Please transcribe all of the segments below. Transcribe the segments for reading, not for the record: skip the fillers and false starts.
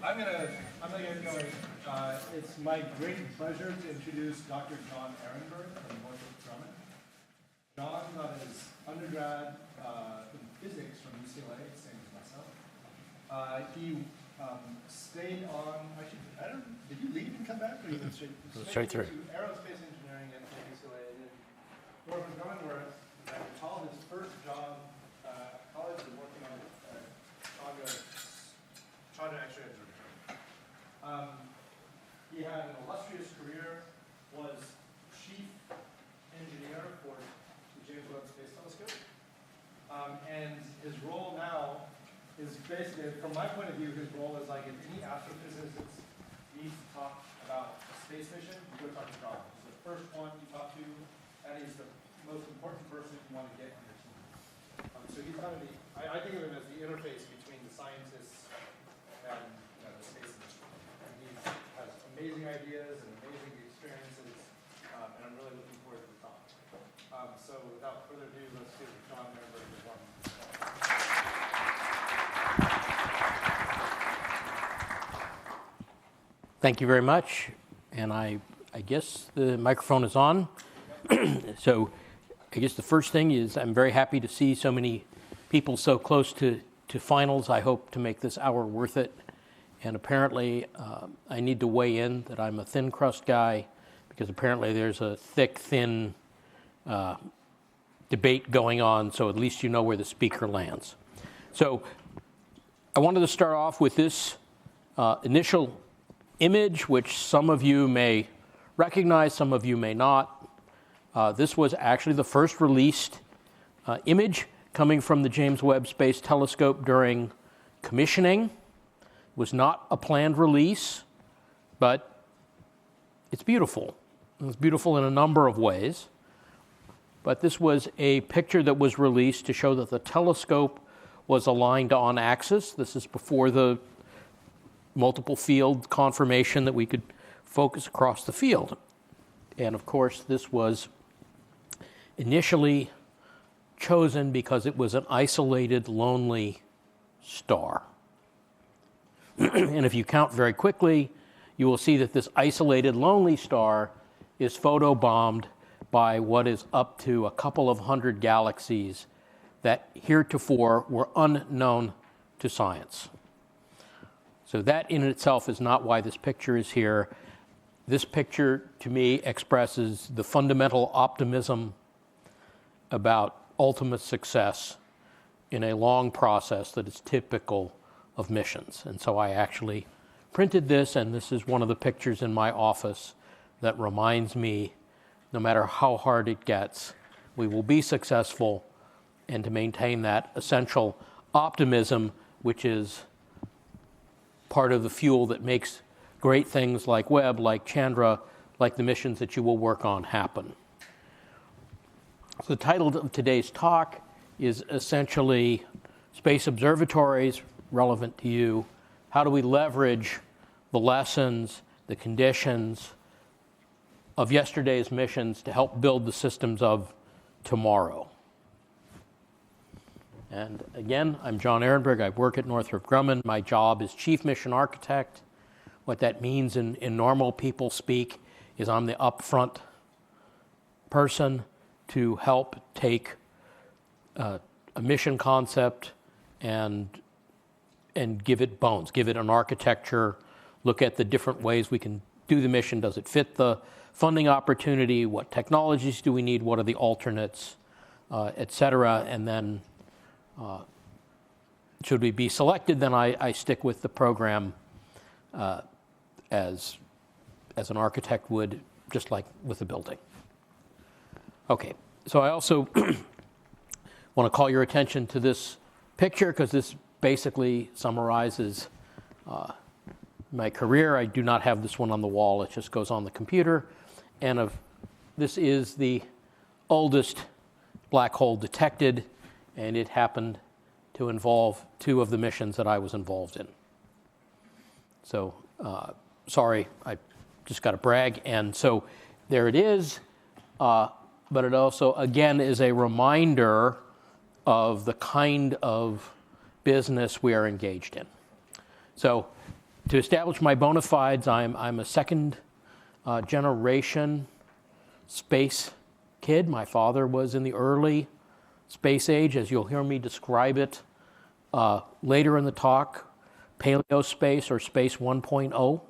I'm gonna get going. It's my great pleasure to introduce Dr. John Arenberg from Northrop Grumman. John got his undergrad in physics from UCLA, same as myself. He stayed on. Did you leave and come back, or you went straight through? To aerospace engineering at UCLA. And Northrop Grumman, where I recall his first job at college was working on Chandra X-ray observatory. He had an illustrious career, was chief engineer for the James Webb Space Telescope, and his role now is basically, from my point of view, his role is like if any astrophysicist needs to talk about a space mission, you go talk to John. He's the first one you talk to, and he's the most important person you want to get on your team. So he's kind of I think of him as the interface between the scientists and the space industry. And he has amazing ideas and amazing experiences, and I'm really looking forward to the talk. So without further ado, let's give John Arenberg a warm. Thank you very much. And I guess the microphone is on. So I guess the first thing is I'm very happy to see so many people so close to finals. I hope to make this hour worth it. And apparently I need to weigh in that I'm a thin crust guy because apparently there's a thick, thin debate going on, so at least you know where the speaker lands. So I wanted to start off with this initial image, which some of you may recognize, some of you may not. This was actually the first released image coming from the James Webb Space Telescope during commissioning. It was not a planned release, but it's beautiful. It's beautiful in a number of ways. But this was a picture that was released to show that the telescope was aligned on axis. This is before the multiple field confirmation that we could focus across the field. And of course, this was initially chosen because it was an isolated, lonely star. And if you count very quickly, you will see that this isolated, lonely star is photobombed by what is up to a couple of hundred galaxies that heretofore were unknown to science. So that in itself is not why this picture is here. This picture, to me, expresses the fundamental optimism about ultimate success in a long process that is typical of missions. And so I actually printed this, and this is one of the pictures in my office that reminds me, no matter how hard it gets, we will be successful, and to maintain that essential optimism, which is part of the fuel that makes great things like Webb, like Chandra, like the missions that you will work on happen. So the title of today's talk is essentially Space Observatories, relevant to you. How do we leverage the lessons, the conditions of yesterday's missions to help build the systems of tomorrow? And again, I'm John Arenberg. I work at Northrop Grumman. My job is Chief Mission Architect. What that means in normal people speak is I'm the upfront person to help take a mission concept and give it bones, give it an architecture, look at the different ways we can do the mission. Does it fit the funding opportunity? What technologies do we need? What are the alternates, et cetera? And then should we be selected, then I stick with the program as an architect would, just like with a building. Okay, so I also want to call your attention to this picture because this basically summarizes my career. I do not have this one on the wall. It just goes on the computer. And this is the oldest black hole detected, and it happened to involve two of the missions that I was involved in. So, sorry, I just got to brag. And so there it is. But it also, again, is a reminder of the kind of business we are engaged in. So to establish my bona fides, I'm a second generation space kid. My father was in the early space age, as you'll hear me describe it later in the talk, paleo space or space 1.0,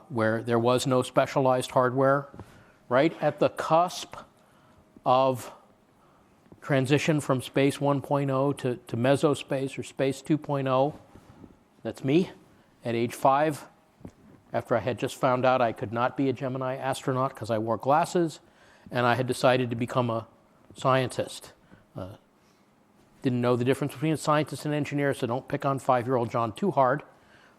where there was no specialized hardware, right at the cusp of transition from space 1.0 to mesospace or space 2.0. That's me at age 5, after I had just found out I could not be a Gemini astronaut because I wore glasses, and I had decided to become a scientist. Didn't know the difference between a scientist and an engineer, so don't pick on 5-year-old John too hard.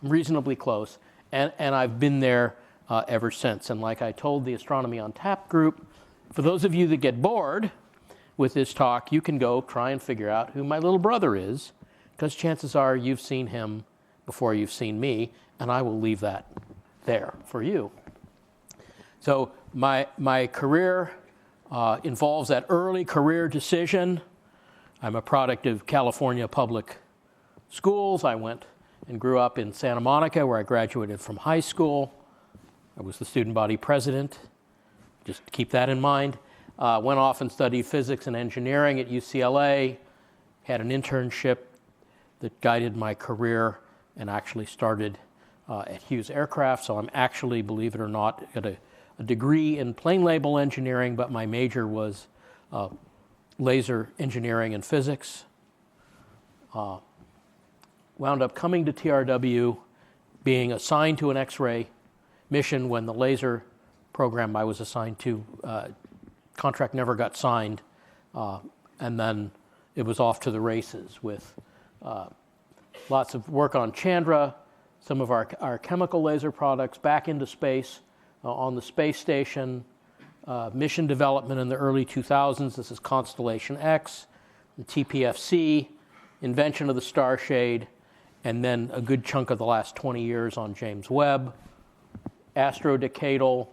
I'm reasonably close, and I've been there ever since. And like I told the Astronomy on Tap group, for those of you that get bored with this talk, you can go try and figure out who my little brother is, because chances are you've seen him before you've seen me, and I will leave that there for you. So my career involves that early career decision. I'm a product of California public schools. I went and grew up in Santa Monica, where I graduated from high school. I was the student body president. Just keep that in mind. Went off and studied physics and engineering at UCLA, had an internship that guided my career, and actually started at Hughes Aircraft. So I'm actually, believe it or not, got a degree in plane label engineering, but my major was laser engineering and physics. Wound up coming to TRW, being assigned to an X-ray mission when the laser program I was assigned to, contract never got signed, and then it was off to the races with lots of work on Chandra, some of our chemical laser products back into space, on the space station, mission development in the early 2000s. This is Constellation X, the TPFC, invention of the star shade, and then a good chunk of the last 20 years on James Webb, astrodecadal,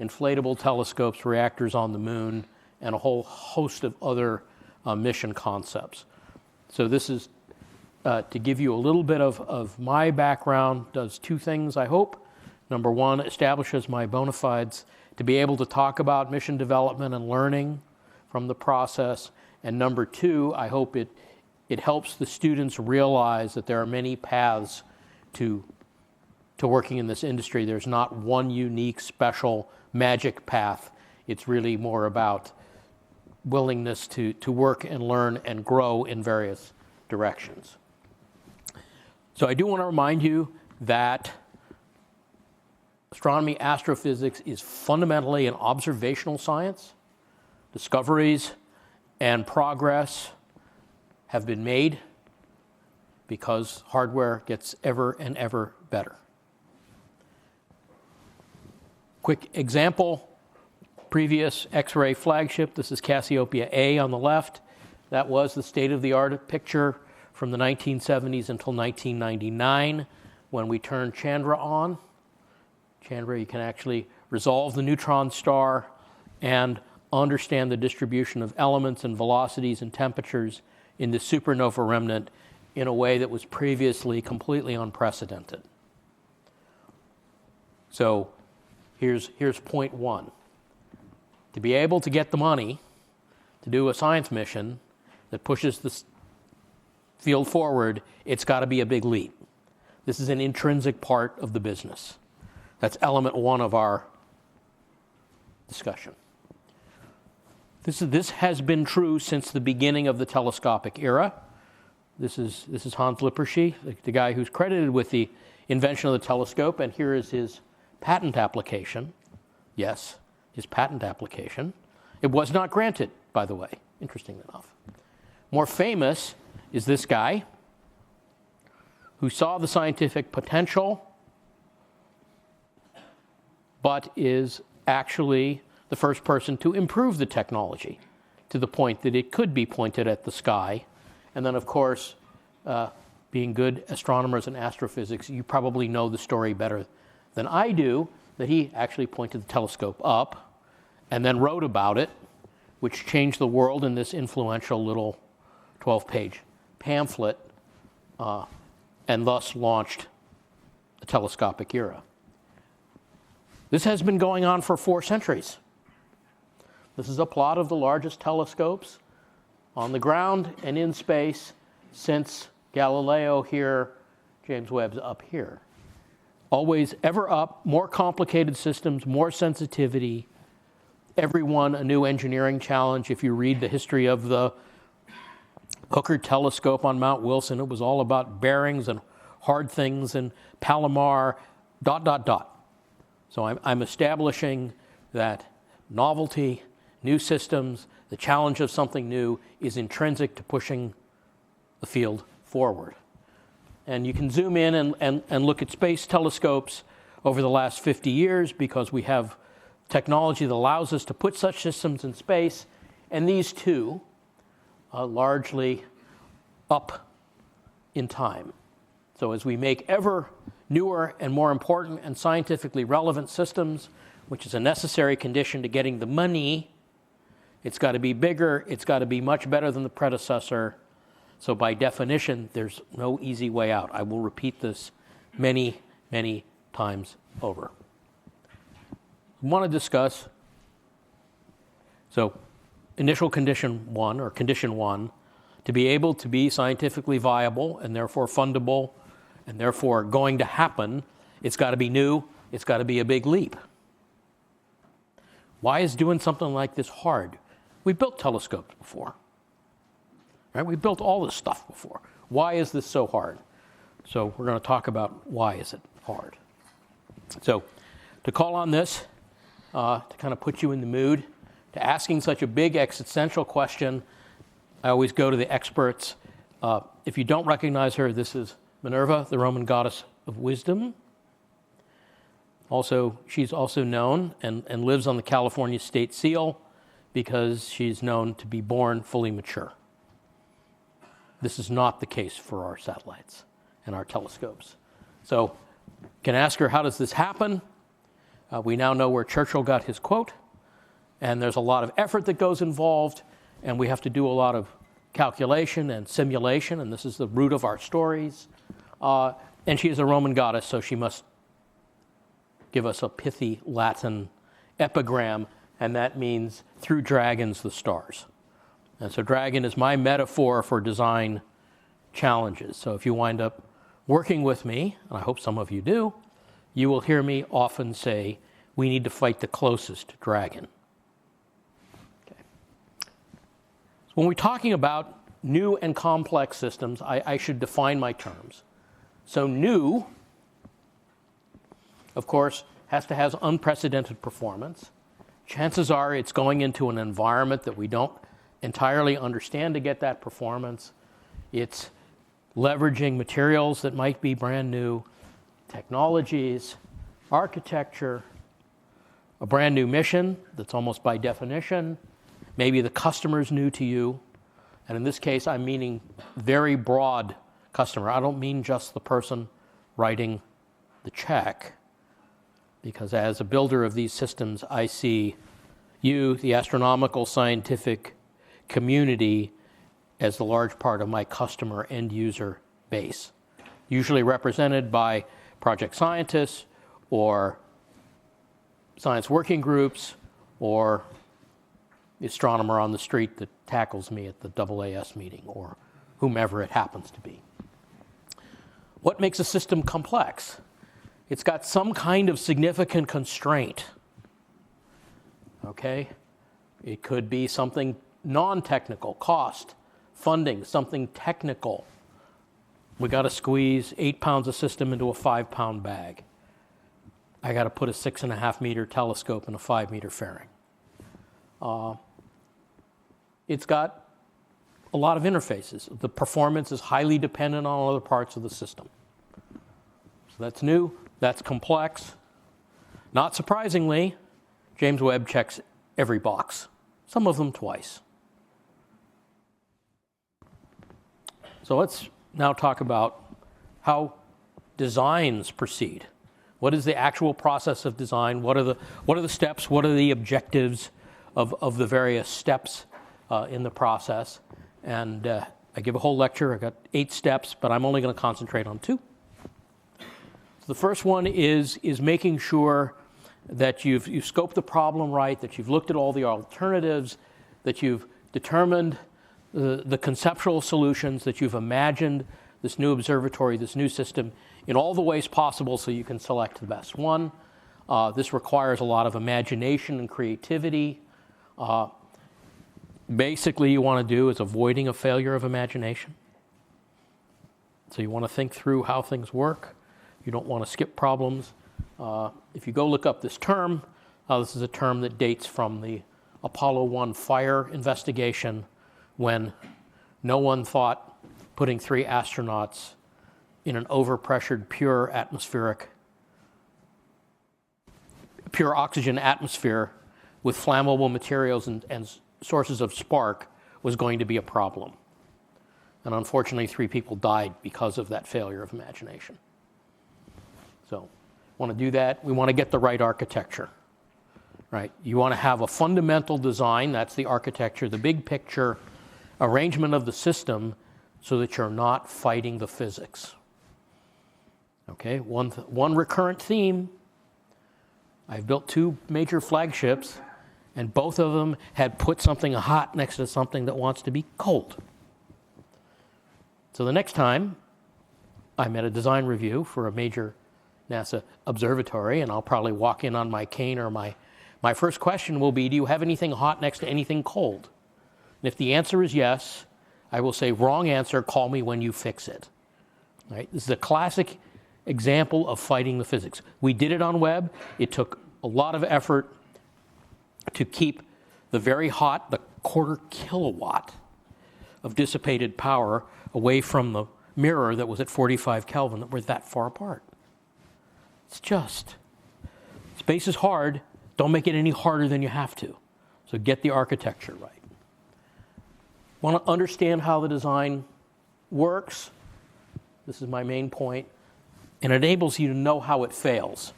inflatable telescopes, reactors on the moon, and a whole host of other mission concepts. So this is to give you a little bit of my background. Does two things, I hope. Number one, establishes my bona fides to be able to talk about mission development and learning from the process. And number two, I hope it helps the students realize that there are many paths to working in this industry. There's not one unique, special, magic path. It's really more about willingness to work and learn and grow in various directions. So I do want to remind you that astronomy, astrophysics is fundamentally an observational science. Discoveries and progress have been made because hardware gets ever and ever better. Quick example, previous X-ray flagship. This is Cassiopeia A on the left. That was the state-of-the-art picture from the 1970s until 1999, when we turned Chandra on. Chandra, you can actually resolve the neutron star and understand the distribution of elements and velocities and temperatures in the supernova remnant in a way that was previously completely unprecedented. So here's point one. To be able to get the money to do a science mission that pushes the field forward, it's got to be a big leap. This is an intrinsic part of the business. That's element one of our discussion. This has been true since the beginning of the telescopic era. This is Hans Lippershey, the guy who's credited with the invention of the telescope, and here is his patent application. Yes, his patent application. It was not granted, by the way, interestingly enough. More famous is this guy who saw the scientific potential, but is actually the first person to improve the technology to the point that it could be pointed at the sky. And then, of course, being good astronomers in astrophysics, you probably know the story better than I do, that he actually pointed the telescope up and then wrote about it, which changed the world in this influential little 12-page pamphlet and thus launched the telescopic era. This has been going on for 4 centuries. This is a plot of the largest telescopes on the ground and in space since Galileo here, James Webb's up here. Always ever up, more complicated systems, more sensitivity, every one a new engineering challenge. If you read the history of the Hooker telescope on Mount Wilson, it was all about bearings and hard things and Palomar, ... So I'm establishing that novelty, new systems, the challenge of something new is intrinsic to pushing the field forward. And you can zoom in and look at space telescopes over the last 50 years because we have technology that allows us to put such systems in space. And these two are largely up in time. So as we make ever newer and more important and scientifically relevant systems, which is a necessary condition to getting the money, it's got to be bigger, it's got to be much better than the predecessor. So by definition, there's no easy way out. I will repeat this many, many times over. I want to discuss, so initial condition 1, or condition 1, to be able to be scientifically viable and therefore fundable and therefore going to happen, it's got to be new, it's got to be a big leap. Why is doing something like this hard? We built telescopes before. Right? We built all this stuff before. Why is this so hard? So we're going to talk about why is it hard. So to call on this, to kind of put you in the mood, to asking such a big existential question, I always go to the experts. If you don't recognize her, this is Minerva, the Roman goddess of wisdom. Also, she's also known and lives on the California state seal because she's known to be born fully mature. This is not the case for our satellites and our telescopes. So you can ask her, how does this happen? We now know where Churchill got his quote, and there's a lot of effort that goes involved, and we have to do a lot of calculation and simulation, and this is the root of our stories. And she is a Roman goddess, so she must give us a pithy Latin epigram, and that means through dragons the stars. And so dragon is my metaphor for design challenges. So if you wind up working with me, and I hope some of you do, you will hear me often say, we need to fight the closest dragon. Okay. So when we're talking about new and complex systems, I should define my terms. So new, of course, has to have unprecedented performance. Chances are it's going into an environment that we don't entirely understand to get that performance. It's leveraging materials that might be brand new, technologies, architecture, a brand new mission that's almost by definition. Maybe the customer's new to you. And in this case, I'm meaning very broad customer. I don't mean just the person writing the check, because as a builder of these systems, I see you, the astronomical scientific community, as the large part of my customer end user base, usually represented by project scientists or science working groups or the astronomer on the street that tackles me at the AAS meeting or whomever it happens to be. What makes a system complex? It's got some kind of significant constraint. Okay? It could be something non-technical, cost, funding, something technical. We got to squeeze 8 pounds of system into a 5-pound bag. I got to put a 6.5 meter telescope in a 5 meter fairing. It's got a lot of interfaces. The performance is highly dependent on other parts of the system. So that's new, that's complex. Not surprisingly, James Webb checks every box, some of them twice. So let's now talk about how designs proceed. What is the actual process of design? What are the steps? What are the objectives of the various steps in the process? And I give a whole lecture. I got 8 steps, but I'm only going to concentrate on 2. So the first one is making sure that you've scoped the problem right, that you've looked at all the alternatives, that you've determined the conceptual solutions, that you've imagined this new observatory, this new system, in all the ways possible so you can select the best one. This requires a lot of imagination and creativity. Basically, you want to do is avoiding a failure of imagination. So you want to think through how things work. You don't want to skip problems. If you go look up this term, this is a term that dates from the Apollo 1 fire investigation, when no one thought putting 3 astronauts in an overpressured pure oxygen atmosphere with flammable materials and sources of spark was going to be a problem. And unfortunately, 3 people died because of that failure of imagination. So, want to do that. We want to get the right architecture, right? You want to have a fundamental design, that's the architecture, the big picture arrangement of the system, so that you're not fighting the physics. Okay, one recurrent theme. I've built 2 major flagships, and both of them had put something hot next to something that wants to be cold. So the next time I'm at a design review for a major NASA observatory, and I'll probably walk in on my cane, or my first question will be, do you have anything hot next to anything cold? And if the answer is yes, I will say, wrong answer, call me when you fix it. Right? This is a classic example of fighting the physics. We did it on Webb. It took a lot of effort to keep the very hot, the 1/4 kilowatt of dissipated power away from the mirror that was at 45 Kelvin, that were that far apart. Space is hard. Don't make it any harder than you have to. So get the architecture right. Want to understand how the design works? This is my main point. And it enables you to know how it fails.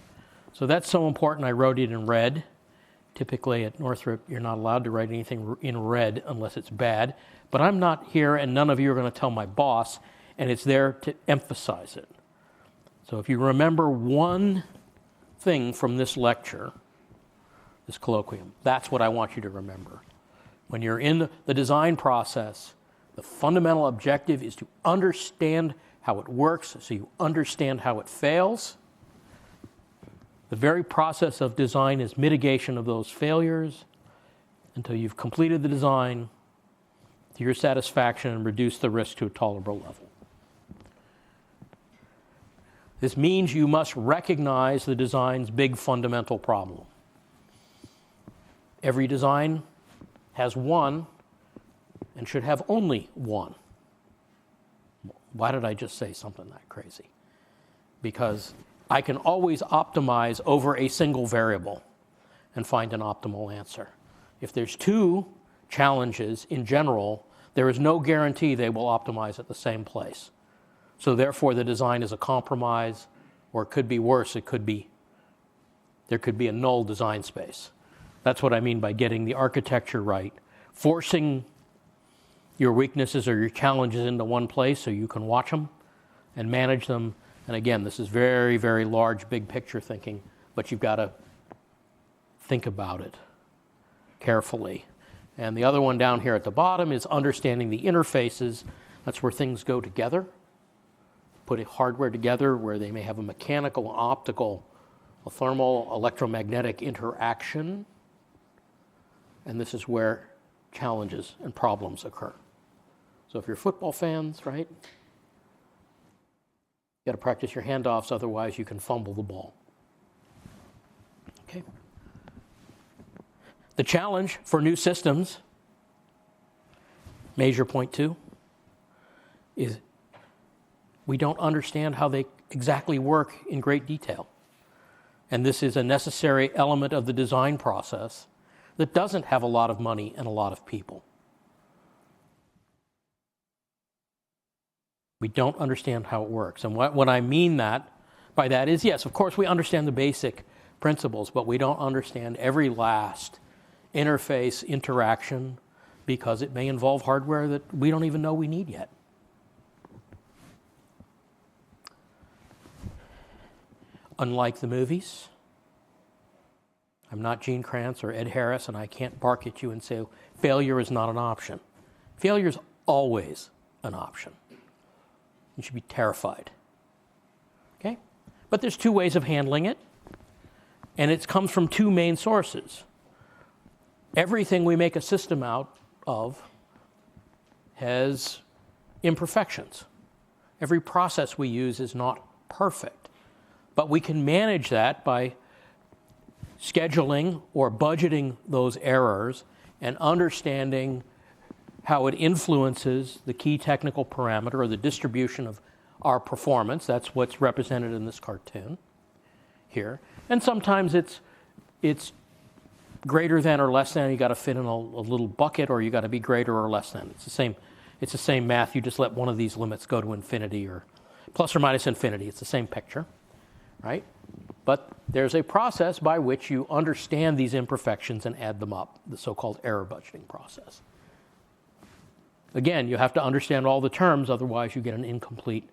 So that's so important. I wrote it in red. Typically at Northrop, you're not allowed to write anything in red unless it's bad. But I'm not here, and none of you are going to tell my boss, and it's there to emphasize it. So if you remember one thing from this lecture, this colloquium, that's what I want you to remember. When you're in the design process, the fundamental objective is to understand how it works so you understand how it fails. The very process of design is mitigation of those failures until you've completed the design to your satisfaction and reduced the risk to a tolerable level. This means you must recognize the design's big fundamental problem. Every design has one and should have only one. Why did I just say something that crazy? Because I can always optimize over a single variable and find an optimal answer. If there's 2 challenges in general, there is no guarantee they will optimize at the same place. So therefore, the design is a compromise, or it could be worse. There could be a null design space. That's what I mean by getting the architecture right. Forcing your weaknesses or your challenges into one place so you can watch them and manage them. And again, this is very, very large, big picture thinking, but you've got to think about it carefully. And the other one down here at the bottom is understanding the interfaces. That's where things go together. Put hardware together where they may have a mechanical, optical, a thermal, electromagnetic interaction. And this is where challenges and problems occur. So if you're football fans, right, you got to practice your handoffs, otherwise you can fumble the ball. Okay. The challenge for new systems, major point 2, is we don't understand how they exactly work in great detail. And this is a necessary element of the design process that doesn't have a lot of money and a lot of people. We don't understand how it works. And what I mean by that is, yes, of course we understand the basic principles, but we don't understand every last interface, interaction, because it may involve hardware that we don't even know we need yet. Unlike the movies, I'm not Gene Kranz or Ed Harris, and I can't bark at you and say failure is not an option. Failure is always an option. You should be terrified. Okay? But there's two ways of handling it, and it comes from two main sources. Everything we make a system out of has imperfections. Every process we use is not perfect, but we can manage that by scheduling or budgeting those errors and understanding how it influences the key technical parameter or the distribution of our performance. That's what's represented in this cartoon here. And sometimes it's greater than or less than. You got to fit in a little bucket, or you got to be greater or less than. It's the same math. You just let one of these limits go to infinity or plus or minus infinity. It's the same picture, right? But there's a process by which you understand these imperfections and add them up, the so-called error budgeting process. Again, you have to understand all the terms, otherwise you get an incomplete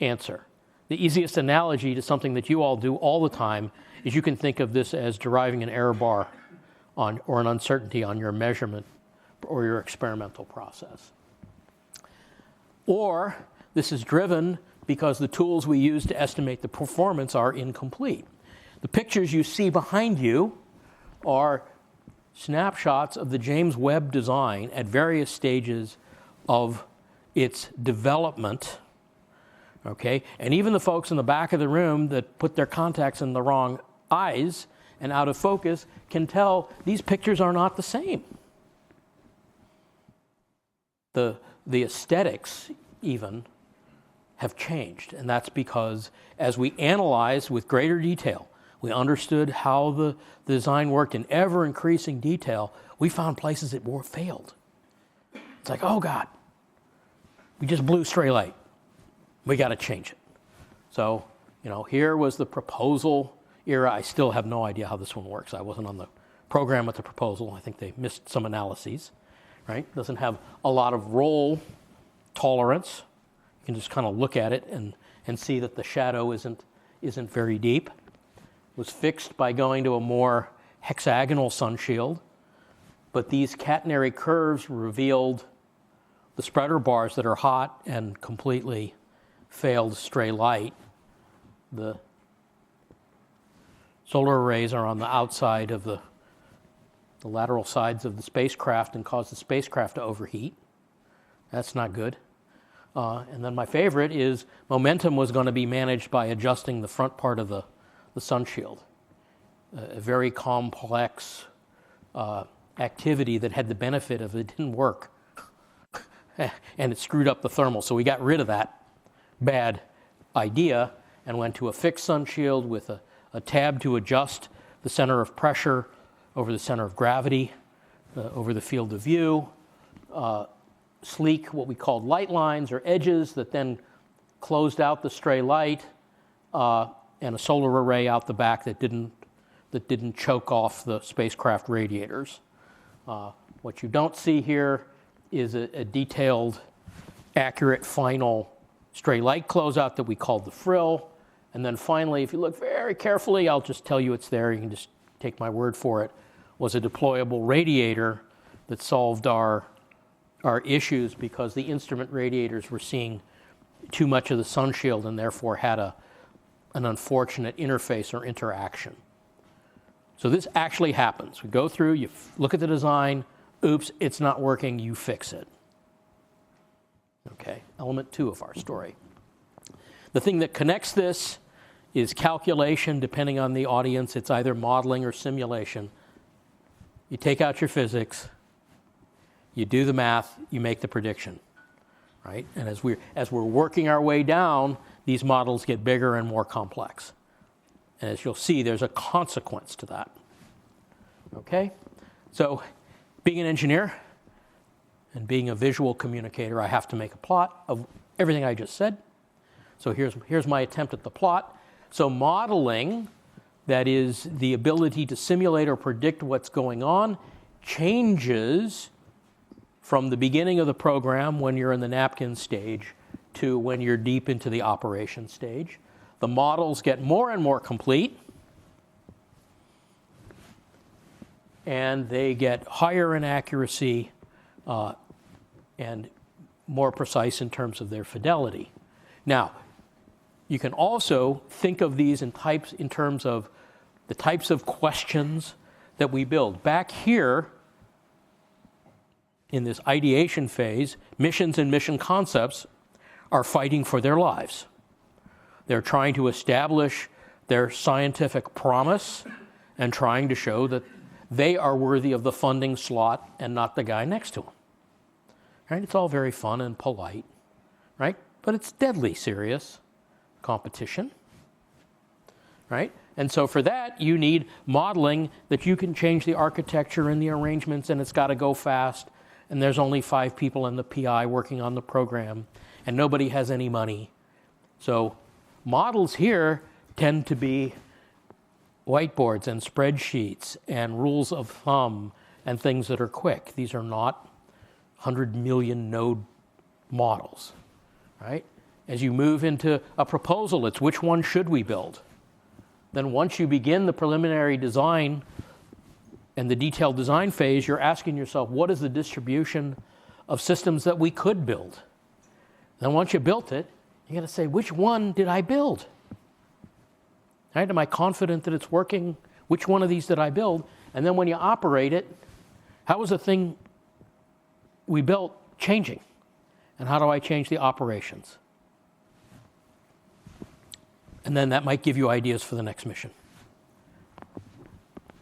answer. The easiest analogy to something that you all do all the time is you can think of this as deriving an error bar or an uncertainty on your measurement or your experimental process. Or this is driven because the tools we use to estimate the performance are incomplete. The pictures you see behind you are snapshots of the James Webb design at various stages of its development, okay? And even the folks in the back of the room that put their contacts in the wrong eyes and out of focus can tell these pictures are not the same. The aesthetics even have changed, and that's because as we analyzed with greater detail, we understood how the design worked in ever-increasing detail, we found places that failed. It's like, oh God, we just blew stray light. We got to change it. So, here was the proposal era. I still have no idea how this one works. I wasn't on the program with the proposal. I think they missed some analyses, right? Doesn't have a lot of roll tolerance. You can just kind of look at it and see that the shadow isn't very deep. It was fixed by going to a more hexagonal sun shield, but these catenary curves revealed the spreader bars that are hot and completely failed stray light. The solar arrays are on the outside of the lateral sides of the spacecraft and cause the spacecraft to overheat. That's not good. And then my favorite is momentum was going to be managed by adjusting the front part of the sun shield. A very complex activity that had the benefit of it didn't work. And it screwed up the thermal. So we got rid of that bad idea and went to a fixed sun shield with a tab to adjust the center of pressure over the center of gravity, over the field of view, sleek, what we called light lines or edges that then closed out the stray light, and a solar array out the back that didn't choke off the spacecraft radiators. What you don't see here is a detailed, accurate, final stray light closeout that we called the frill. And then finally, if you look very carefully, I'll just tell you it's there, you can just take my word for it, was a deployable radiator that solved our issues because the instrument radiators were seeing too much of the sun shield and therefore had an unfortunate interface or interaction. So this actually happens. We go through, you look at the design, oops, it's not working, you fix it. Okay, element 2 of our story. The thing that connects this is calculation. Depending on the audience, it's either modeling or simulation. You take out your physics, you do the math, you make the prediction, right? And as we're working our way down, these models get bigger and more complex. And as you'll see, there's a consequence to that. Okay? So, being an engineer and being a visual communicator, I have to make a plot of everything I just said. So here's my attempt at the plot. So modeling, that is the ability to simulate or predict what's going on, changes from the beginning of the program when you're in the napkin stage to when you're deep into the operation stage. The models get more and more complete, and they get higher in accuracy and more precise in terms of their fidelity. Now, you can also think of these in terms of the types of questions that we build. Back here, in this ideation phase, missions and mission concepts are fighting for their lives. They're trying to establish their scientific promise and trying to show that they are worthy of the funding slot and not the guy next to them. Right? It's all very fun and polite, right? But it's deadly serious competition, right? And so for that, you need modeling that you can change the architecture and the arrangements, and it's got to go fast, and there's only 5 people in the PI working on the program, and nobody has any money. So models here tend to be whiteboards and spreadsheets and rules of thumb and things that are quick. These are not 100 million node models, right? As you move into a proposal, it's which one should we build? Then once you begin the preliminary design and the detailed design phase, you're asking yourself, what is the distribution of systems that we could build? Then once you built it, you got to say, which one did I build? Right? Am I confident that it's working? Which one of these did I build? And then when you operate it, how is the thing we built changing? And how do I change the operations? And then that might give you ideas for the next mission.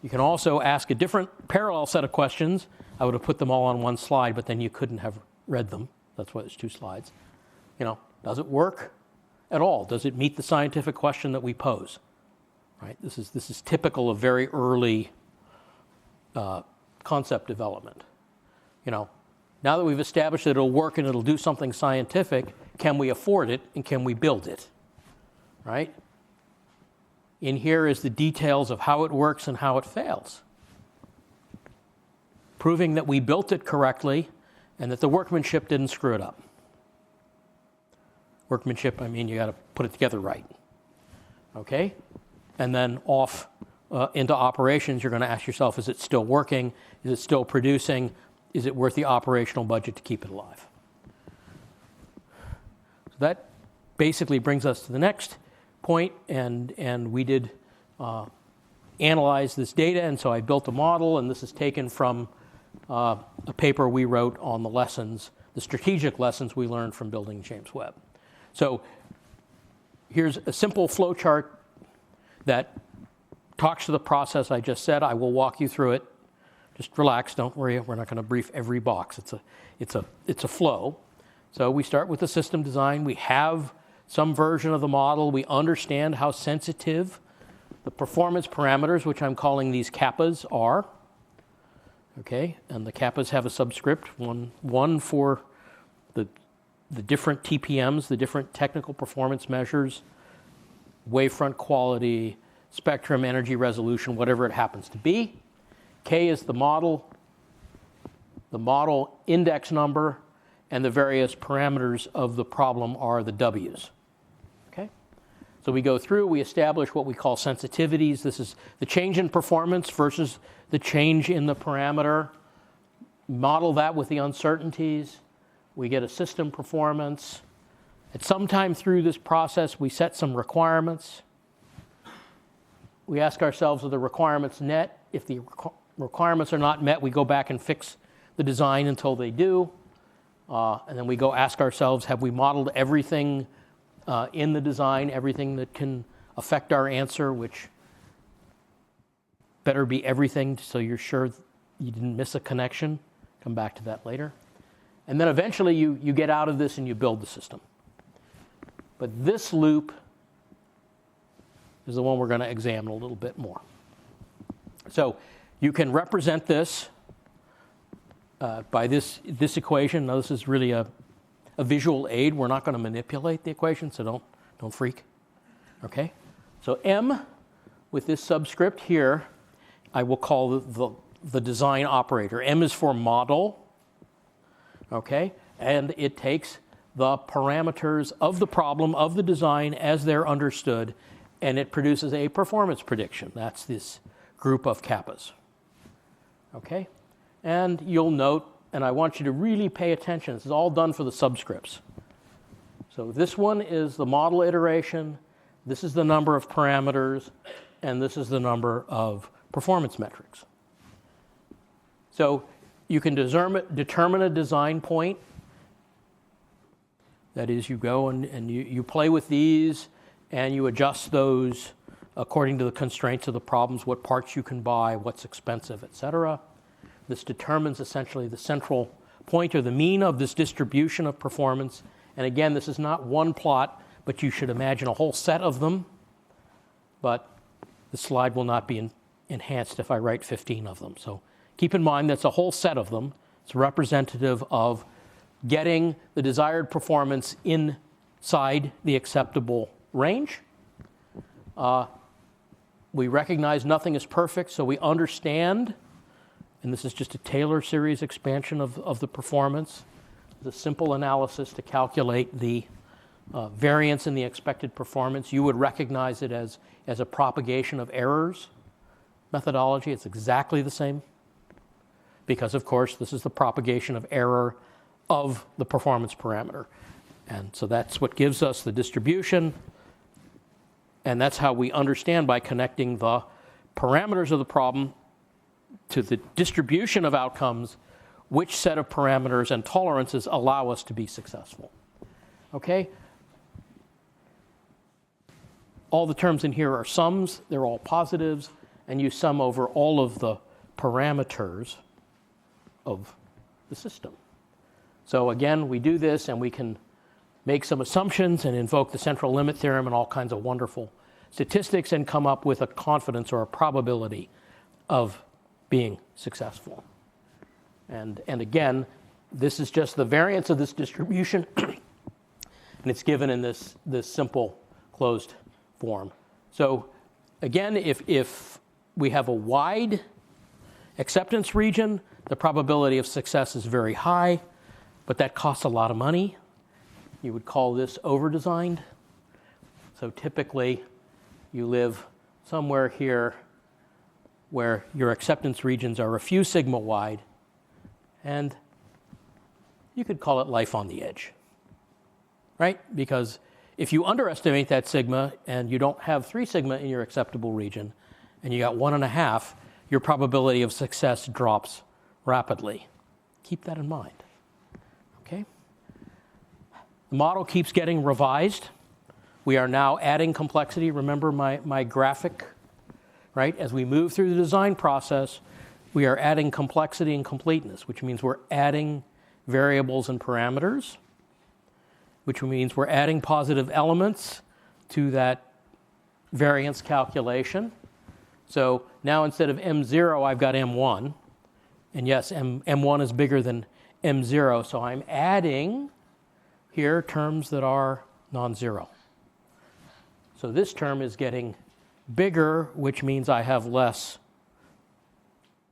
You can also ask a different parallel set of questions. I would have put them all on one slide, but then you couldn't have read them. That's why there's 2 slides. Does it work at all? Does it meet the scientific question that we pose? Right? This is typical of very early concept development. Now that we've established that it'll work and it'll do something scientific, can we afford it and can we build it? Right? In here is the details of how it works and how it fails. Proving that we built it correctly and that the workmanship didn't screw it up. Workmanship, I mean you got to put it together right. Okay? And then off into operations, you're going to ask yourself, is it still working? Is it still producing? Is it worth the operational budget to keep it alive? So that basically brings us to the next point, and we did analyze this data, and so I built a model, and this is taken from a paper we wrote on the lessons, the strategic lessons we learned from building James Webb. So here's a simple flow chart that talks to the process I just said. I will walk you through it. Just relax, don't worry, we're not going to brief every box. It's a flow. So we start with the system design. We have some version of the model. We understand how sensitive the performance parameters, which I'm calling these kappas, are. Okay, and the kappas have a subscript, one for the different TPMs, the different technical performance measures, wavefront quality, spectrum, energy resolution, whatever it happens to be. K is the model index number, and the various parameters of the problem are the W's. Okay? So we go through, we establish what we call sensitivities. This is the change in performance versus the change in the parameter. Model that with the uncertainties. We get a system performance. At some time through this process, we set some requirements. We ask ourselves, are the requirements met? If the requirements are not met, we go back and fix the design until they do. And then we go ask ourselves, have we modeled everything in the design, everything that can affect our answer, which better be everything so you're sure you didn't miss a connection. Come back to that later. And then eventually you get out of this and you build the system. But this loop is the one we're going to examine a little bit more. So you can represent this by this equation. Now this is really a visual aid. We're not going to manipulate the equation, so don't freak. Okay? So M, with this subscript here, I will call the design operator. M is for model. okay? And it takes the parameters of the problem, of the design as they're understood, and it produces a performance prediction. That's this group of kappas, okay? And you'll note, and I want you to really pay attention, this is all done for the subscripts. So this one is the model iteration, this is the number of parameters, and this is the number of performance metrics. So you can determine a design point. That is, you go and you play with these, and you adjust those according to the constraints of the problems, what parts you can buy, what's expensive, et cetera. This determines essentially the central point or the mean of this distribution of performance. And again, this is not one plot, but you should imagine a whole set of them. But the slide will not be enhanced if I write 15 of them. So keep in mind that's a whole set of them. It's representative of getting the desired performance inside the acceptable range. We recognize nothing is perfect, so we understand, and this is just a Taylor series expansion of the performance, the simple analysis to calculate the variance in the expected performance. You would recognize it as a propagation of errors methodology. It's exactly the same because, of course, this is the propagation of error of the performance parameter. And so that's what gives us the distribution. And that's how we understand by connecting the parameters of the problem to the distribution of outcomes, which set of parameters and tolerances allow us to be successful. Okay? All the terms in here are sums. They're all positives. And you sum over all of the parameters of the system. So again, we do this and we can make some assumptions and invoke the central limit theorem and all kinds of wonderful statistics and come up with a confidence or a probability of being successful. And again, this is just the variance of this distribution, and it's given in this simple closed form. So again, if we have a wide acceptance region, the probability of success is very high, but that costs a lot of money. You would call this over-designed. So typically, you live somewhere here where your acceptance regions are a few sigma wide, and you could call it life on the edge, right? Because if you underestimate that sigma and you don't have 3 sigma in your acceptable region, and you got 1.5, your probability of success drops rapidly. Keep that in mind, okay? The model keeps getting revised. We are now adding complexity. Remember my graphic, right? As we move through the design process, we are adding complexity and completeness, which means we're adding variables and parameters, which means we're adding positive elements to that variance calculation. So now instead of M0, I've got M1. And yes, M1 is bigger than M0, so I'm adding here terms that are non-zero. So this term is getting bigger, which means I have less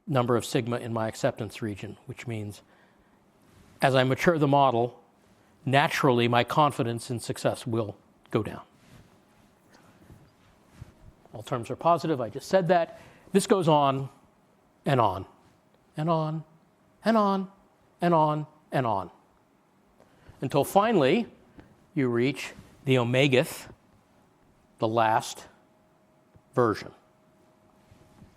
number of sigma in my acceptance region, which means as I mature the model, naturally my confidence in success will go down. All terms are positive, I just said that. This goes on and on and on and on and on and on until finally you reach the omegeth, the last version.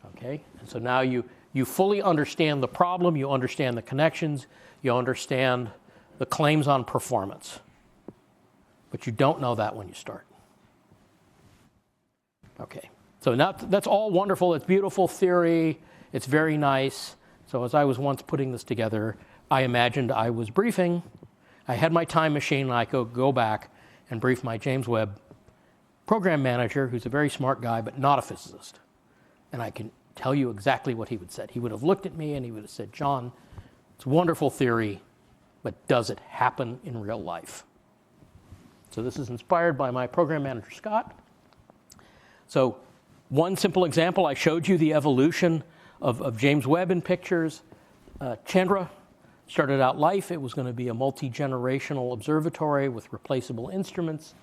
Okay? And so now you fully understand the problem, you understand the connections, you understand the claims on performance. But you don't know that when you start. Okay. So now that's all wonderful, it's beautiful theory, it's very nice. So as I was once putting this together, I imagined I was briefing. I had my time machine and I could go back and brief my James Webb program manager, who's a very smart guy, but not a physicist. And I can tell you exactly what he would have said. He would have looked at me and he would have said, John, it's wonderful theory, but does it happen in real life? So this is inspired by my program manager, Scott. So one simple example, I showed you the evolution of James Webb in pictures. Chandra started out life, it was going to be a multi-generational observatory with replaceable instruments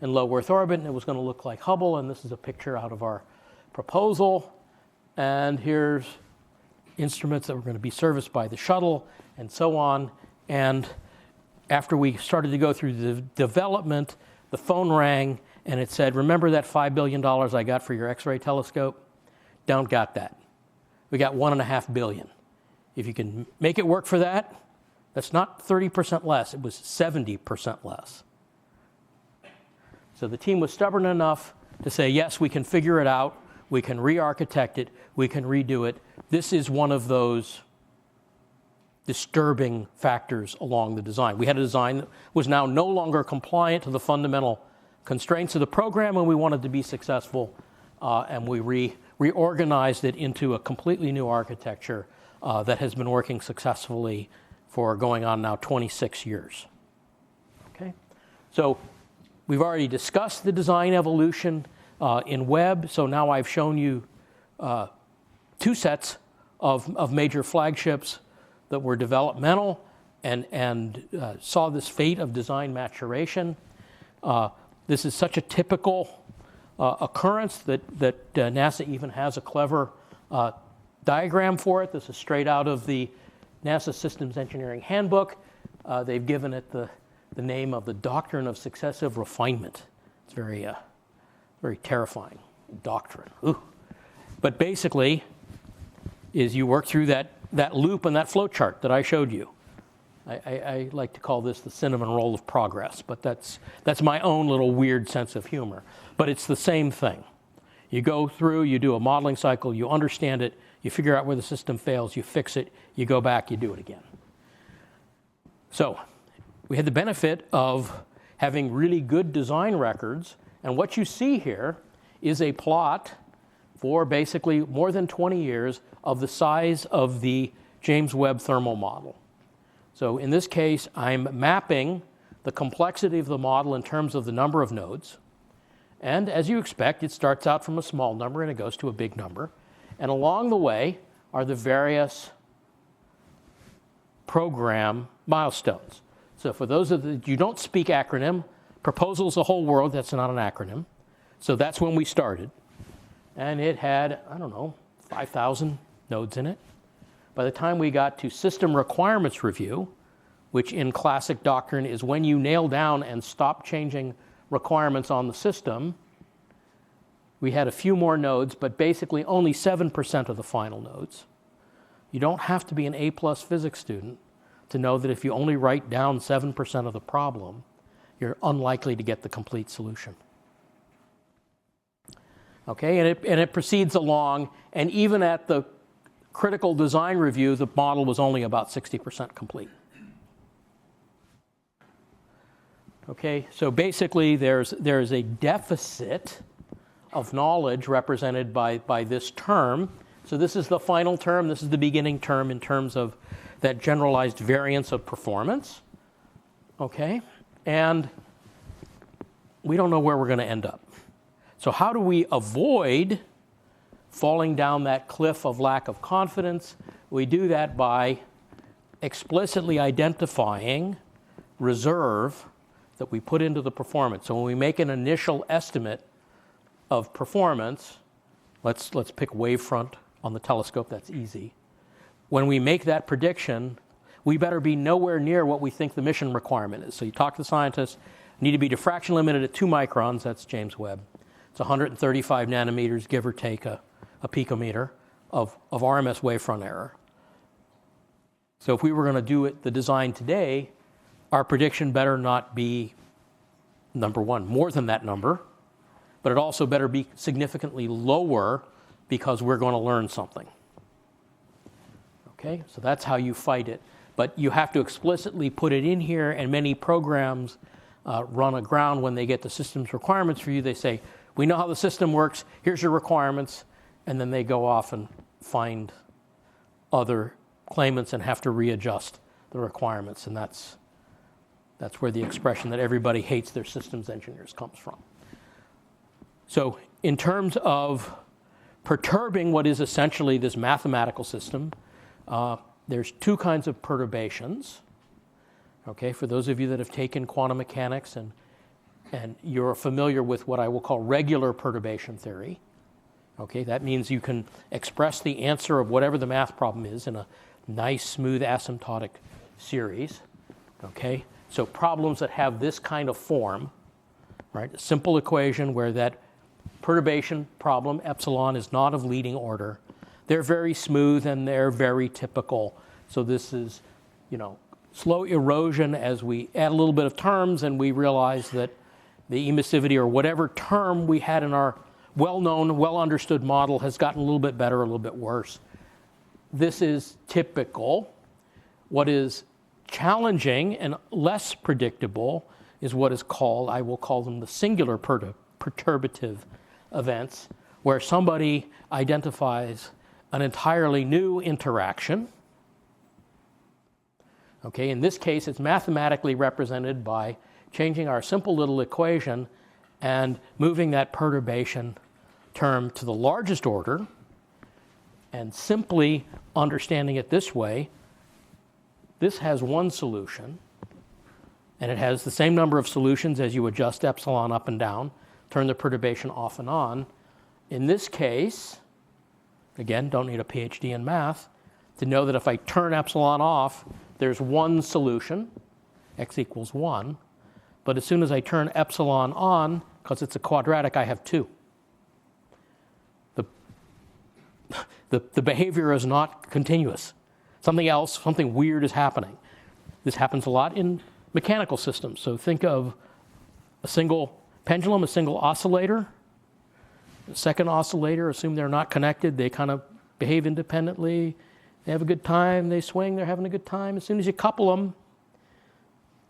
in low Earth orbit, and it was going to look like Hubble. And this is a picture out of our proposal. And here's instruments that were going to be serviced by the shuttle, and so on. And after we started to go through the development, the phone rang, and it said, remember that $5 billion I got for your X-ray telescope? Don't got that. We got $1.5 billion. If you can make it work for that, that's not 30% less. It was 70% less. So the team was stubborn enough to say, yes, we can figure it out. We can re-architect it. We can redo it. This is one of those disturbing factors along the design. We had a design that was now no longer compliant to the fundamental constraints of the program, and we wanted to be successful, and we reorganized it into a completely new architecture that has been working successfully for going on now 26 years. Okay, so we've already discussed the design evolution in Webb, so now I've shown you two sets of major flagships that were developmental and saw this fate of design maturation. This is such a typical occurrence that NASA even has a clever diagram for it. This is straight out of the NASA Systems Engineering Handbook. They've given it the name of the doctrine of successive refinement. It's very terrifying doctrine. Ooh. But basically, is you work through that loop and that flow chart that I showed you. I like to call this the cinnamon roll of progress, but that's my own little weird sense of humor. But it's the same thing. You go through, you do a modeling cycle, you understand it, you figure out where the system fails, you fix it, you go back, you do it again. So we had the benefit of having really good design records, and what you see here is a plot for basically more than 20 years of the size of the James Webb thermal model. So in this case, I'm mapping the complexity of the model in terms of the number of nodes. And as you expect, it starts out from a small number and it goes to a big number. And along the way are the various program milestones. So for those of you don't speak acronym, proposal's a whole world, that's not an acronym. So that's when we started. And it had, 5,000 nodes in it. By the time we got to system requirements review, which in classic doctrine is when you nail down and stop changing requirements on the system, we had a few more nodes, but basically only 7% of the final nodes. You don't have to be an A+ physics student to know that if you only write down 7% of the problem, you're unlikely to get the complete solution. Okay, and it proceeds along, and even at the critical design review, the model was only about 60% complete. Okay, so basically there's a deficit of knowledge represented by this term. So this is the final term, this is the beginning term in terms of that generalized variance of performance. Okay, and we don't know where we're going to end up. So how do we avoid falling down that cliff of lack of confidence? We do that by explicitly identifying reserve that we put into the performance. So when we make an initial estimate of performance, let's pick wavefront on the telescope, that's easy. When we make that prediction, we better be nowhere near what we think the mission requirement is. So you talk to the scientists, need to be diffraction limited at 2 microns, that's James Webb. It's 135 nanometers, give or take a picometer of RMS wavefront error. So if we were going to do the design today, our prediction better not be, number one, more than that number, but it also better be significantly lower because we're going to learn something. Okay, so that's how you fight it. But you have to explicitly put it in here, and many programs run aground when they get the systems requirements for you. They say, we know how the system works, here's your requirements, and then they go off and find other claimants and have to readjust the requirements, and that's where the expression that everybody hates their systems engineers comes from. So in terms of perturbing what is essentially this mathematical system, there's two kinds of perturbations. Okay, for those of you that have taken quantum mechanics and you're familiar with what I will call regular perturbation theory. Okay, that means you can express the answer of whatever the math problem is in a nice, smooth, asymptotic series. Okay, so problems that have this kind of form, right? A simple equation where that perturbation problem, epsilon, is not of leading order. They're very smooth and they're very typical. So this is, slow erosion as we add a little bit of terms and we realize that the emissivity or whatever term we had in our well-known, well-understood model has gotten a little bit better, a little bit worse. This is typical. What is challenging and less predictable is what is called, I will call them the singular perturbative events, where somebody identifies an entirely new interaction. Okay, in this case, it's mathematically represented by changing our simple little equation and moving that perturbation term to the largest order and simply understanding it this way. This has one solution, and it has the same number of solutions as you adjust epsilon up and down, turn the perturbation off and on. In this case, again, don't need a PhD in math to know that if I turn epsilon off, there's one solution, x equals 1. But as soon as I turn epsilon on, because it's a quadratic, I have 2. The behavior is not continuous. Something else, something weird is happening. This happens a lot in mechanical systems. So think of a single pendulum, a single oscillator. The second oscillator, assume they're not connected, they kind of behave independently. They have a good time, they swing, they're having a good time. As soon as you couple them,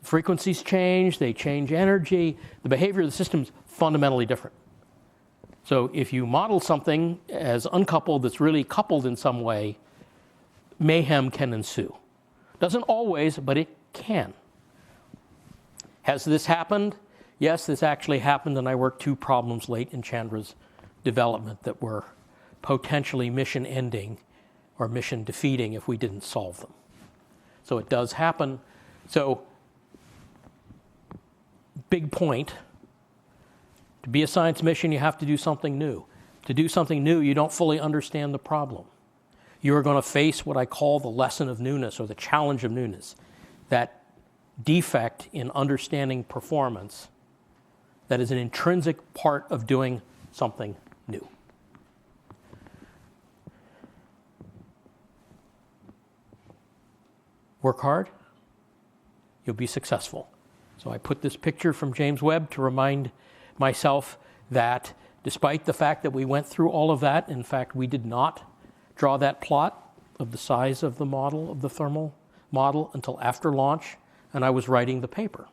frequencies change, they change energy. The behavior of the system is fundamentally different. So if you model something as uncoupled that's really coupled in some way, mayhem can ensue. Doesn't always, but it can. Has this happened? Yes, this actually happened, and I worked 2 problems late in Chandra's development that were potentially mission-ending or mission-defeating if we didn't solve them. So it does happen. So, big point. To be a science mission, you have to do something new. To do something new, you don't fully understand the problem. You are going to face what I call the lesson of newness or the challenge of newness, that defect in understanding performance that is an intrinsic part of doing something new. Work hard, you'll be successful. So I put this picture from James Webb to remind myself that despite the fact that we went through all of that, in fact, we did not draw that plot of the size of the model, of the thermal model, until after launch, and I was writing the paper.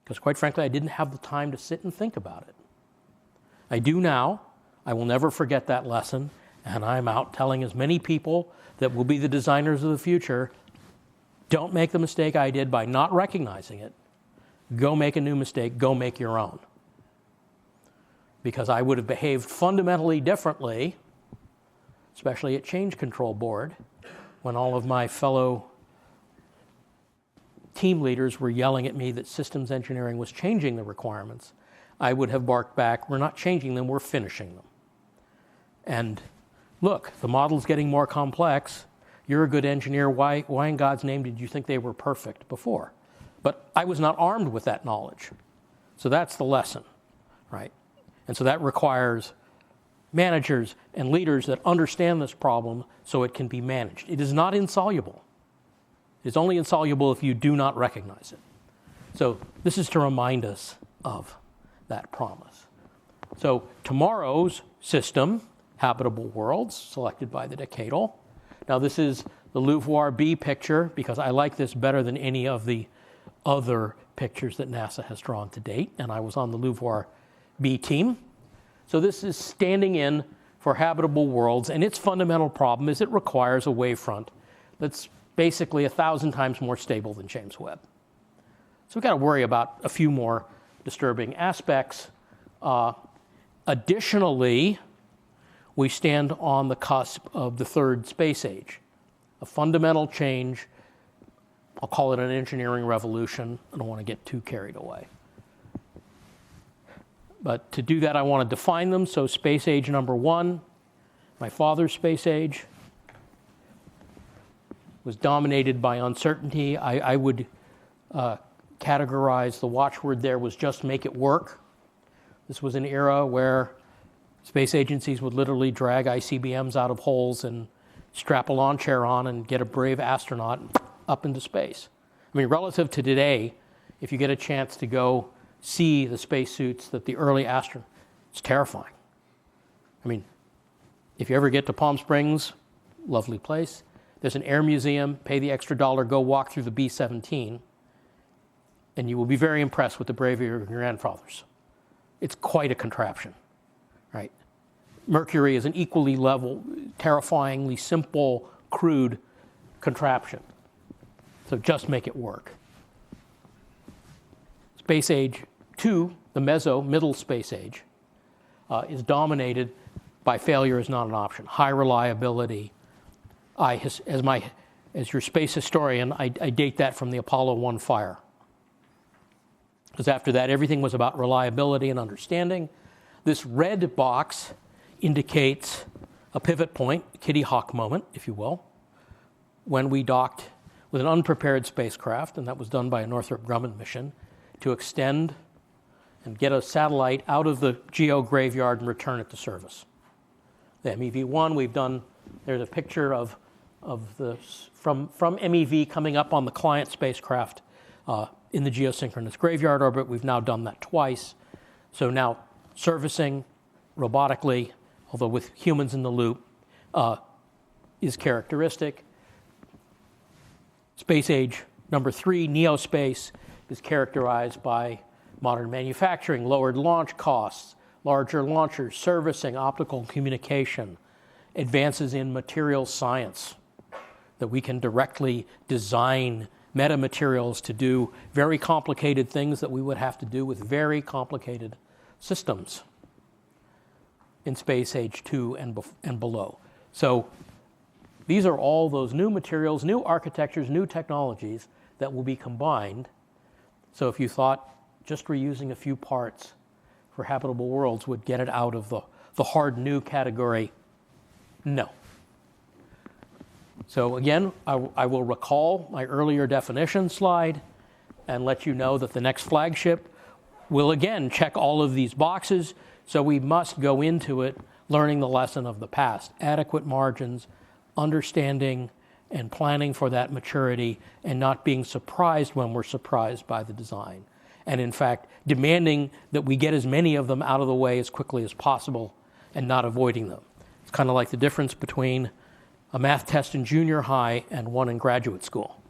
Because quite frankly, I didn't have the time to sit and think about it. I do now. I will never forget that lesson, and I'm out telling as many people that will be the designers of the future, don't make the mistake I did by not recognizing it. Go make a new mistake, go make your own. Because I would have behaved fundamentally differently, especially at Change Control Board, when all of my fellow team leaders were yelling at me that systems engineering was changing the requirements. I would have barked back, we're not changing them, we're finishing them. And look, the model's getting more complex. You're a good engineer. Why in God's name did you think they were perfect before? But I was not armed with that knowledge. So that's the lesson, right? And so that requires managers and leaders that understand this problem so it can be managed. It is not insoluble. It's only insoluble if you do not recognize it. So this is to remind us of that promise. So tomorrow's system, Habitable Worlds, selected by the decadal. Now this is the LUVOIR B picture because I like this better than any of the other pictures that NASA has drawn to date, and I was on the LUVOIR B team. So this is standing in for Habitable Worlds, and its fundamental problem is it requires a wavefront that's basically 1,000 times more stable than James Webb. So we've got to worry about a few more disturbing aspects. Additionally, we stand on the cusp of the third space age. a fundamental change. I'll call it an engineering revolution. I don't want to get too carried away. But to do that, I want to define them. So space age number 1, my father's space age, was dominated by uncertainty. I would categorize the watchword there was just make it work. This was an era where space agencies would literally drag ICBMs out of holes and strap a lawn chair on and get a brave astronaut up into space. I mean, relative to today, if you get a chance to go see the spacesuits that the early astronauts, it's terrifying. I mean, if you ever get to Palm Springs, lovely place, there's an air museum, pay the extra $1, go walk through the B-17, and you will be very impressed with the bravery of your grandfathers. It's quite a contraption, right? Mercury is an equally level, terrifyingly simple, crude contraption. So just make it work. Space age 2, the middle space age, is dominated by failure is not an option. High reliability. As your space historian, I date that from the Apollo 1 fire. Because after that, everything was about reliability and understanding. This red box indicates a pivot point, Kitty Hawk moment, if you will, when we docked with an unprepared spacecraft, and that was done by a Northrop Grumman mission, to extend and get a satellite out of the geo graveyard and return it to service. The MEV-1, we've done, there's a picture of from MEV coming up on the client spacecraft in the geosynchronous graveyard orbit. We've now done that twice. So now servicing robotically, although with humans in the loop, is characteristic. Space age number 3, neospace, is characterized by modern manufacturing, lowered launch costs, larger launchers, servicing, optical communication, advances in material science, that we can directly design metamaterials to do very complicated things that we would have to do with very complicated systems in space age 2 and below. So these are all those new materials, new architectures, new technologies that will be combined. So if you thought just reusing a few parts for habitable worlds would get it out of the hard new category, no. So again, I will recall my earlier definition slide and let you know that the next flagship will again check all of these boxes. So we must go into it learning the lesson of the past, adequate margins, understanding and planning for that maturity, and not being surprised when we're surprised by the design. And in fact, demanding that we get as many of them out of the way as quickly as possible and not avoiding them. It's kind of like the difference between a math test in junior high and one in graduate school.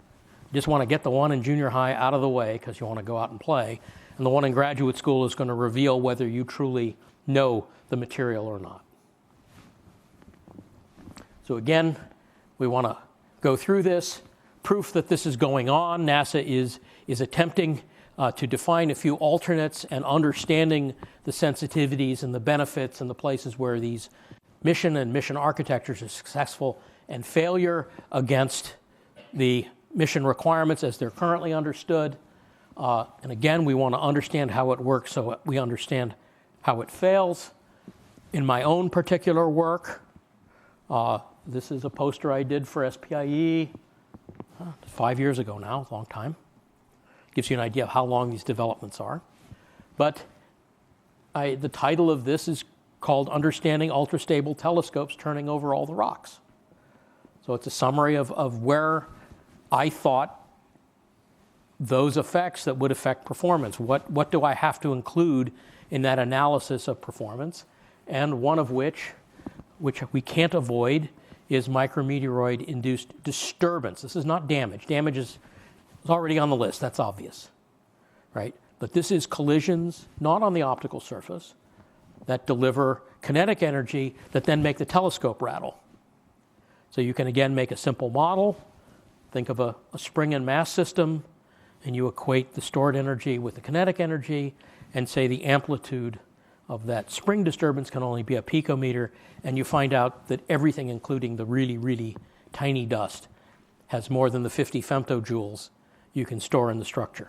You just want to get the one in junior high out of the way because you want to go out and play, and the one in graduate school is going to reveal whether you truly know the material or not. So again, we want to go through this. Proof that this is going on. NASA is attempting to define a few alternates and understanding the sensitivities and the benefits and the places where these mission and mission architectures are successful, and failure against the mission requirements as they're currently understood. And again, we want to understand how it works so we understand how it fails. In my own particular work, this is a poster I did for SPIE 5 years ago now, a long time. Gives you an idea of how long these developments are. But the title of this is called Understanding Ultrastable Telescopes Turning Over All the Rocks. So it's a summary of where I thought those effects that would affect performance. What do I have to include in that analysis of performance? And one of which we can't avoid, is micrometeoroid-induced disturbance. This is not damage. Damage is already on the list. That's obvious, right? But this is collisions, not on the optical surface, that deliver kinetic energy that then make the telescope rattle. So you can, again, make a simple model. Think of a spring and mass system, and you equate the stored energy with the kinetic energy, and say the amplitude of that spring disturbance can only be a picometer, and you find out that everything, including the really, really tiny dust, has more than the 50 femtojoules you can store in the structure.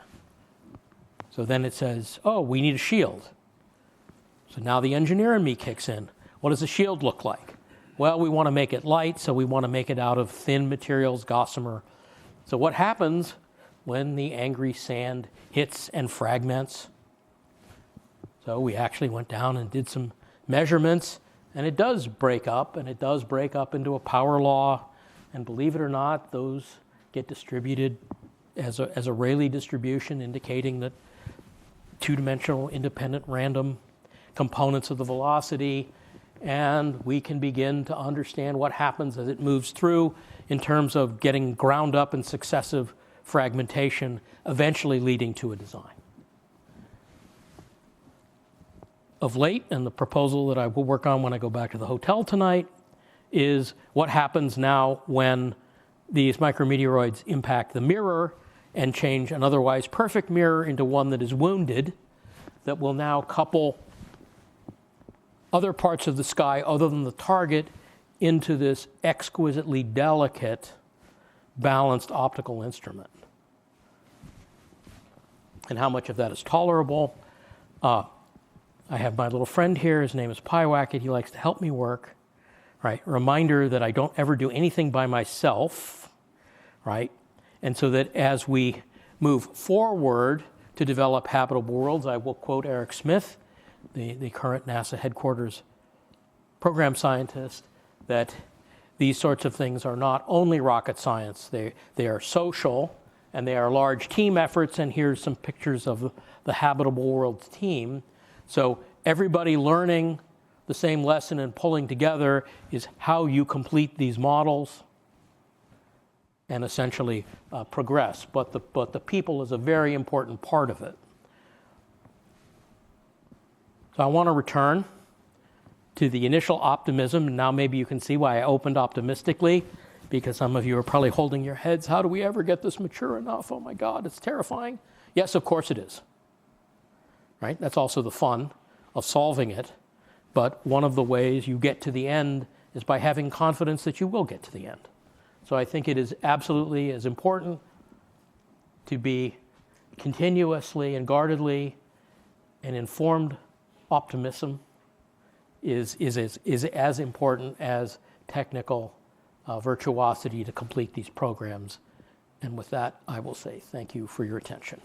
So then it says, oh, we need a shield. So now the engineer in me kicks in. What does a shield look like? Well, we want to make it light, so we want to make it out of thin materials, gossamer. So what happens when the angry sand hits and fragments? So we actually went down and did some measurements, and it does break up, and it does break up into a power law. And believe it or not, those get distributed as a Rayleigh distribution, indicating that two-dimensional independent random components of the velocity, and we can begin to understand what happens as it moves through in terms of getting ground up in successive fragmentation, eventually leading to a design. Of late, and the proposal that I will work on when I go back to the hotel tonight, is what happens now when these micrometeoroids impact the mirror and change an otherwise perfect mirror into one that is wounded, that will now couple other parts of the sky other than the target into this exquisitely delicate, balanced optical instrument. And how much of that is tolerable? I have my little friend here. His name is Pyewacket. He likes to help me work. Right? Reminder that I don't ever do anything by myself. Right? And so that as we move forward to develop habitable worlds, I will quote Eric Smith, the current NASA headquarters program scientist, that these sorts of things are not only rocket science, they are social, and they are large team efforts, and here's some pictures of the Habitable Worlds team. So everybody learning the same lesson and pulling together is how you complete these models and essentially progress. But the people is a very important part of it. So I want to return to the initial optimism. Now maybe you can see why I opened optimistically, because some of you are probably holding your heads. How do we ever get this mature enough? Oh my God, it's terrifying. Yes, of course it is. Right? That's also the fun of solving it. But one of the ways you get to the end is by having confidence that you will get to the end. So I think it is absolutely as important to be continuously and guardedly and informed optimism is as important as technical virtuosity to complete these programs. And with that, I will say thank you for your attention.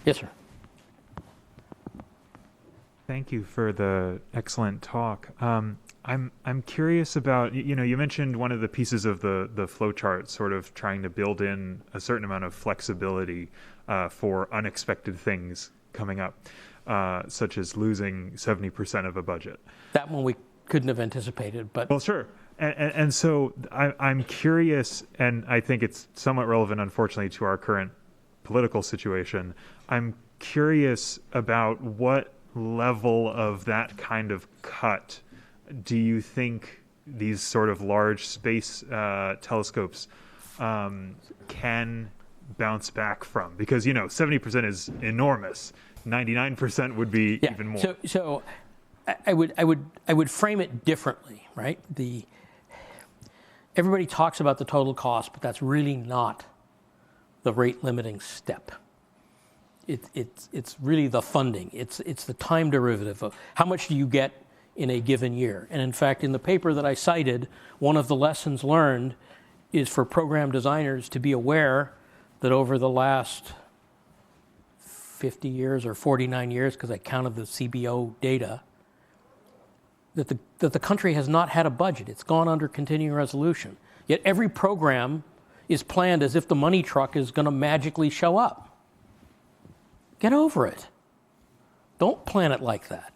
Yes, sir. Thank you for the excellent talk. I'm curious about, you mentioned one of the pieces of the flow chart, sort of trying to build in a certain amount of flexibility for unexpected things coming up, such as losing 70% of a budget. That one we couldn't have anticipated, but... Well, sure. And so I'm curious, and I think it's somewhat relevant, unfortunately, to our current political situation. I'm curious about what level of that kind of cut do you think these sort of large space telescopes can bounce back from? Because 70% is enormous. 99% would be even more. So I would frame it differently, right? Everybody talks about the total cost, but that's really not the rate limiting step. It's really the funding. It's the time derivative of how much do you get in a given year. And in fact, in the paper that I cited, one of the lessons learned is for program designers to be aware that over the last 50 years or 49 years, because I counted the CBO data, that the country has not had a budget. It's gone under continuing resolution. Yet every program is planned as if the money truck is going to magically show up. Get over it. Don't plan it like that.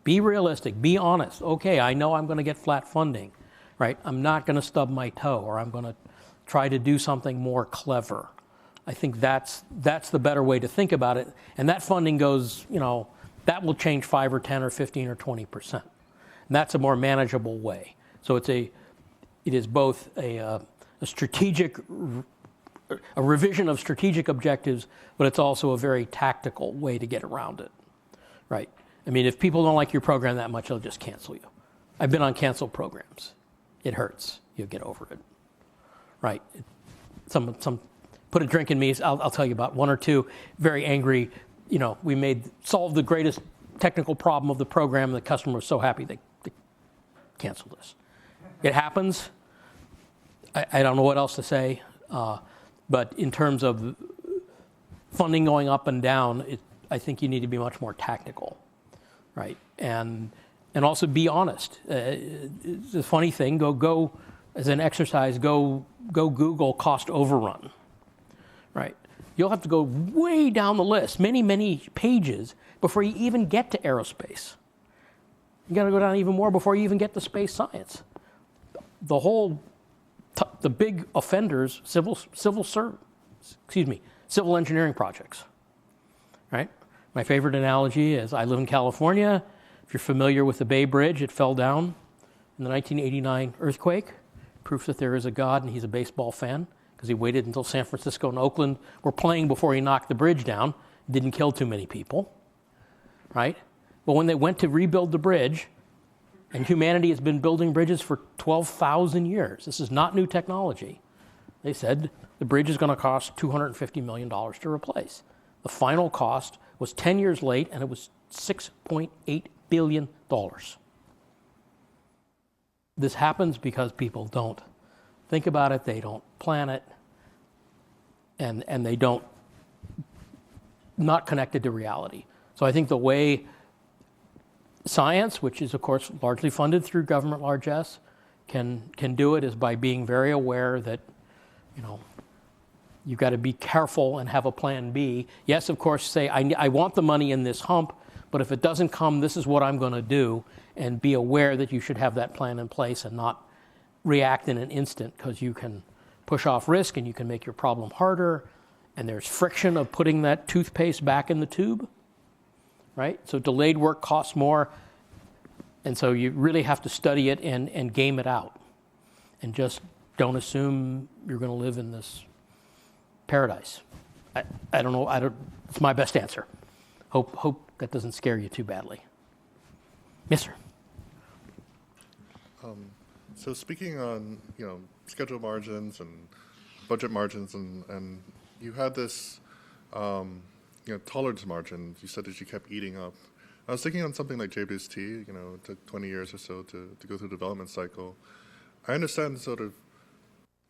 Be realistic. Be honest. Okay, I know I'm going to get flat funding, right? I'm not going to stub my toe, or I'm going to try to do something more clever. I think that's the better way to think about it. And that funding goes, that will change 5 or 10 or 15 or 20%. And that's a more manageable way. So it is both a strategic a revision of strategic objectives, but it's also a very tactical way to get around it, right? I mean, if people don't like your program that much, they'll just cancel you. I've been on canceled programs. It hurts. You'll get over it, right? Some put a drink in me. I'll tell you about one or two very angry. You know, we solved the greatest technical problem of the program. And the customer was so happy they canceled us. It happens. I don't know what else to say. But in terms of funding going up and down, I think you need to be much more tactical, right? And also be honest. It's a funny thing. Go as an exercise. Go Google cost overrun, right? You'll have to go way down the list, many pages before you even get to aerospace. You got to go down even more before you even get to space science. The big offenders, civil engineering projects, right? My favorite analogy is I live in California. If you're familiar with the Bay Bridge, it fell down in the 1989 earthquake. Proof that there is a God and he's a baseball fan because he waited until San Francisco and Oakland were playing before he knocked the bridge down. Didn't kill too many people, right? But when they went to rebuild the bridge, and humanity has been building bridges for 12,000 years. This is not new technology. They said the bridge is going to cost $250 million to replace. The final cost was 10 years late, and it was $6.8 billion. This happens because people don't think about it, they don't plan it, and they don't, not connected to reality. So I think the way science, which is, of course, largely funded through government largesse, can do it is by being very aware that, you know, you've got to be careful and have a plan B. Yes, of course, say, I want the money in this hump, but if it doesn't come, this is what I'm going to do, and be aware that you should have that plan in place and not react in an instant, because you can push off risk and you can make your problem harder, and there's friction of putting that toothpaste back in the tube. Right? So delayed work costs more, and so you really have to study it and game it out. And just don't assume you're going to live in this paradise. I don't know. It's my best answer. Hope that doesn't scare you too badly. Yes, sir. So speaking on, you know, schedule margins and budget margins, and you had this tolerance margin, you said that you kept eating up. I was thinking on something like JBST, you know, it took 20 years or so to go through the development cycle. I understand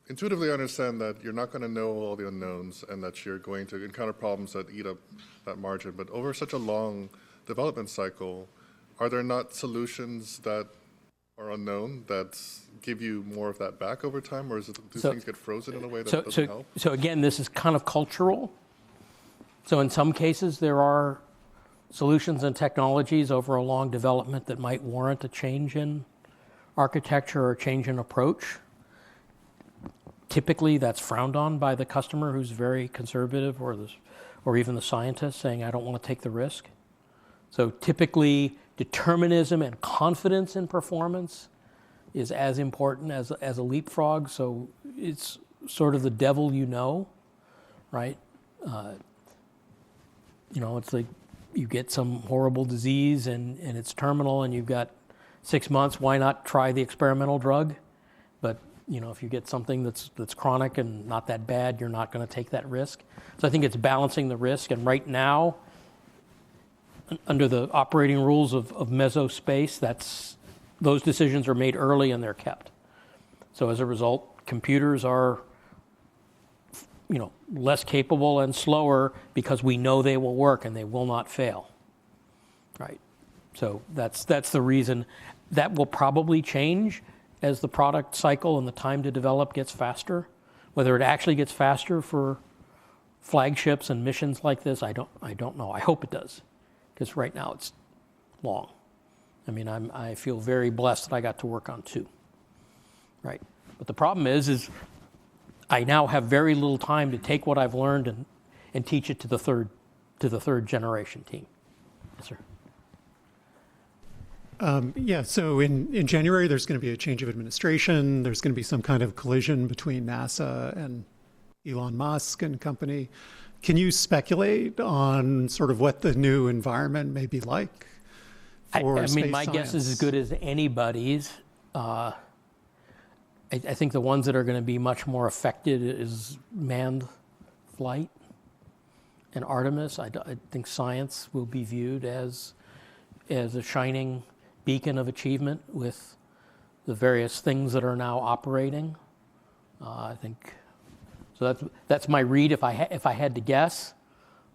intuitively understand that you're not going to know all the unknowns and that you're going to encounter problems that eat up that margin. But over such a long development cycle, are there not solutions that are unknown that give you more of that back over time, or do things get frozen in a way that doesn't help? So again, this is kind of cultural. So in some cases, there are solutions and technologies over a long development that might warrant a change in architecture or a change in approach. Typically, that's frowned on by the customer who's very conservative, or even the scientist saying, I don't want to take the risk. So typically, determinism and confidence in performance is as important as a leapfrog. So it's sort of the devil you know, right? You know, it's like you get some horrible disease and it's terminal and you've got 6 months. Why not try the experimental drug? But, you know, if you get something that's chronic and not that bad, you're not going to take that risk. So I think it's balancing the risk. And right now, under the operating rules of mesospace, those decisions are made early and they're kept. So as a result, computers are, you know, less capable and slower because we know they will work and they will not fail, right? So that's the reason. That will probably change as the product cycle and the time to develop gets faster. Whether it actually gets faster for flagships and missions like this, I don't know. I hope it does, because right now it's long. I mean, I feel very blessed that I got to work on 2, right? But the problem is I now have very little time to take what I've learned and teach it to the third generation team. Yes, sir. So in January, there's going to be a change of administration. There's going to be some kind of collision between NASA and Elon Musk and company. Can you speculate on sort of what the new environment may be like for I space mean, my guess is as science? good as anybody's. I think the ones that are going to be much more affected is manned flight and Artemis. I think science will be viewed as a shining beacon of achievement with the various things that are now operating. I think so. That's my read. If I had to guess,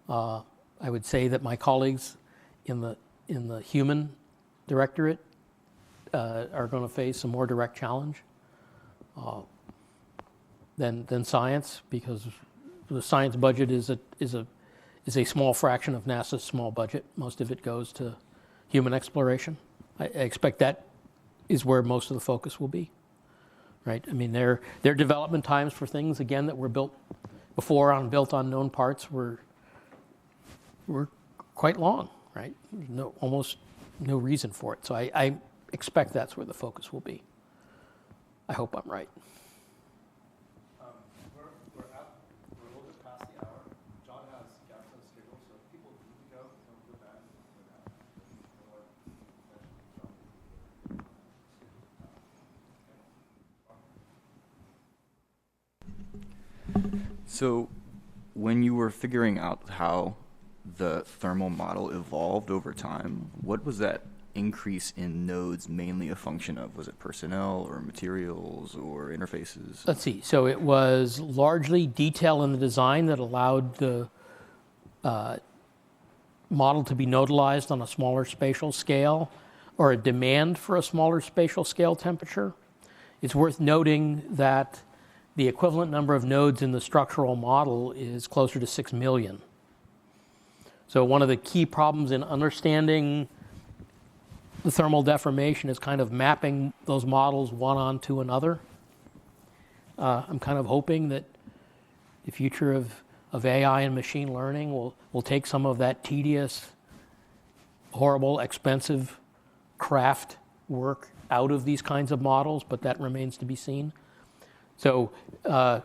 I would say that my colleagues in the human directorate are going to face a more direct challenge than science, because the science budget is a small fraction of NASA's small budget. Most of it goes to human exploration. I expect that is where most of the focus will be. Right? I mean, their development times for things, again, that were built before built on known parts were quite long, right? Almost no reason for it. So I expect that's where the focus will be. I hope I'm right. We're a little bit past the hour. John has gaps on the schedule, so if people need to go, don't go back. So, when you were figuring out how the thermal model evolved over time, what was that increase in nodes mainly a function of? Was it personnel or materials or interfaces? Let's see. So it was largely detail in the design that allowed the model to be nodalized on a smaller spatial scale, or a demand for a smaller spatial scale temperature. It's worth noting that the equivalent number of nodes in the structural model is closer to 6 million. So one of the key problems in understanding the thermal deformation is kind of mapping those models one onto another. I'm kind of hoping that the future of AI and machine learning will take some of that tedious, horrible, expensive craft work out of these kinds of models, but that remains to be seen. So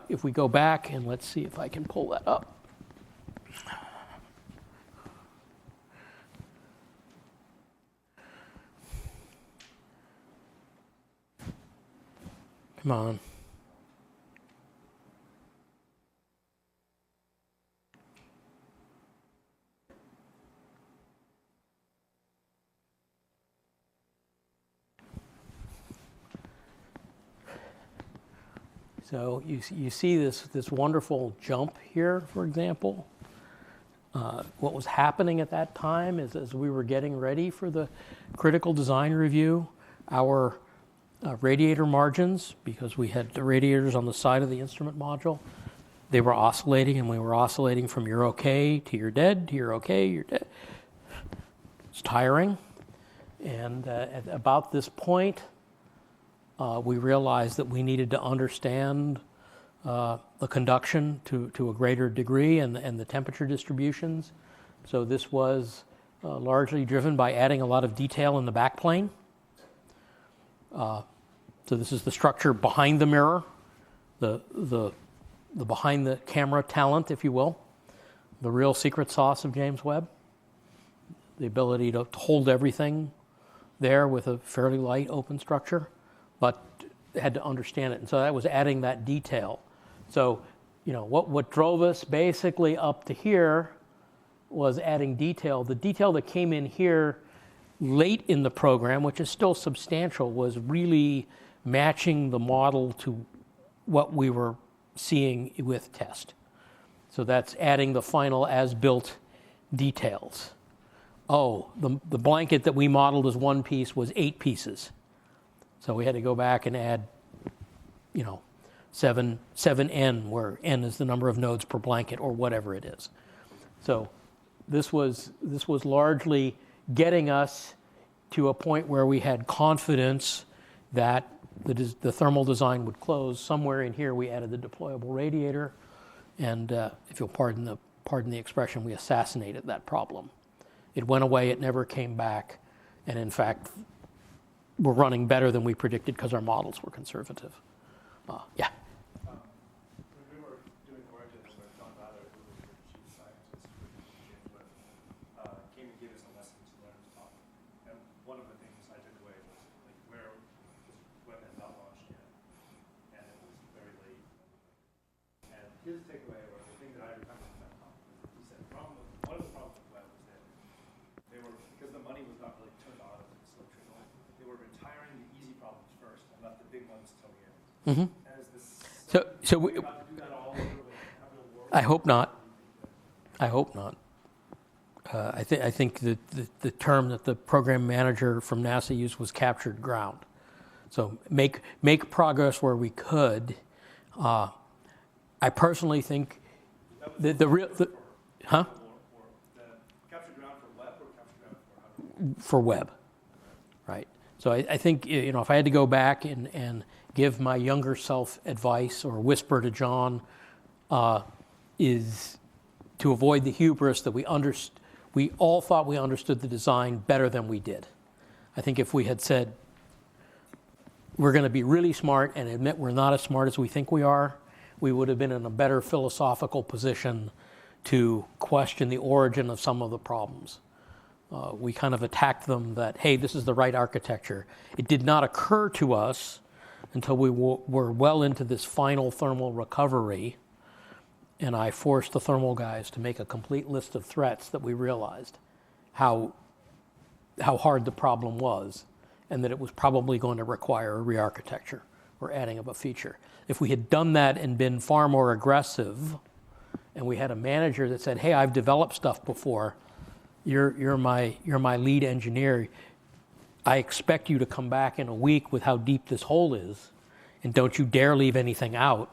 if we go back, and let's see if I can pull that up. Come on. So you see this wonderful jump here, for example. What was happening at that time is, as we were getting ready for the critical design review, our radiator margins, because we had the radiators on the side of the instrument module, they were oscillating, and we were oscillating from you're okay to you're dead to you're okay, you're dead. It's tiring. And at about this point, we realized that we needed to understand the conduction to a greater degree and the temperature distributions. So this was largely driven by adding a lot of detail in the backplane. So this is the structure behind the mirror, the behind the camera talent, if you will, the real secret sauce of James Webb, the ability to hold everything there with a fairly light open structure, but had to understand it. And so that was adding that detail. So, you know, what drove us basically up to here was adding detail. The detail that came in here late in the program, which is still substantial, was really matching the model to what we were seeing with test. So that's adding the final as-built details. Oh, the blanket that we modeled as one piece was 8 pieces. So we had to go back and add, 7n, where n is the number of nodes per blanket, or whatever it is. So this was largely getting us to a point where we had confidence that the thermal design would close. Somewhere in here, we added the deployable radiator, and if you'll pardon the expression, we assassinated that problem. It went away. It never came back, and in fact, we're running better than we predicted because our models were conservative. Yeah. When we were doing the work And is this So we, about to do that all over with Habitable Worlds? I hope not. I hope not. I think the term that the program manager from NASA used was captured ground. So make progress where we could. I personally think that the real, huh? Or the capture ground for Webb or capture ground for Habitable? For Webb, right? So I think, you know, if I had to go back and give my younger self advice or whisper to John, is to avoid the hubris that we all thought we understood the design better than we did. I think if we had said, we're going to be really smart and admit we're not as smart as we think we are, we would have been in a better philosophical position to question the origin of some of the problems. We kind of attacked them that, hey, this is the right architecture. It did not occur to us until we were well into this final thermal recovery, and I forced the thermal guys to make a complete list of threats that we realized how hard the problem was, and that it was probably going to require a re-architecture or adding of a feature. If we had done that and been far more aggressive, and we had a manager that said, hey, I've developed stuff before, you're my lead engineer, I expect you to come back in a week with how deep this hole is, and don't you dare leave anything out,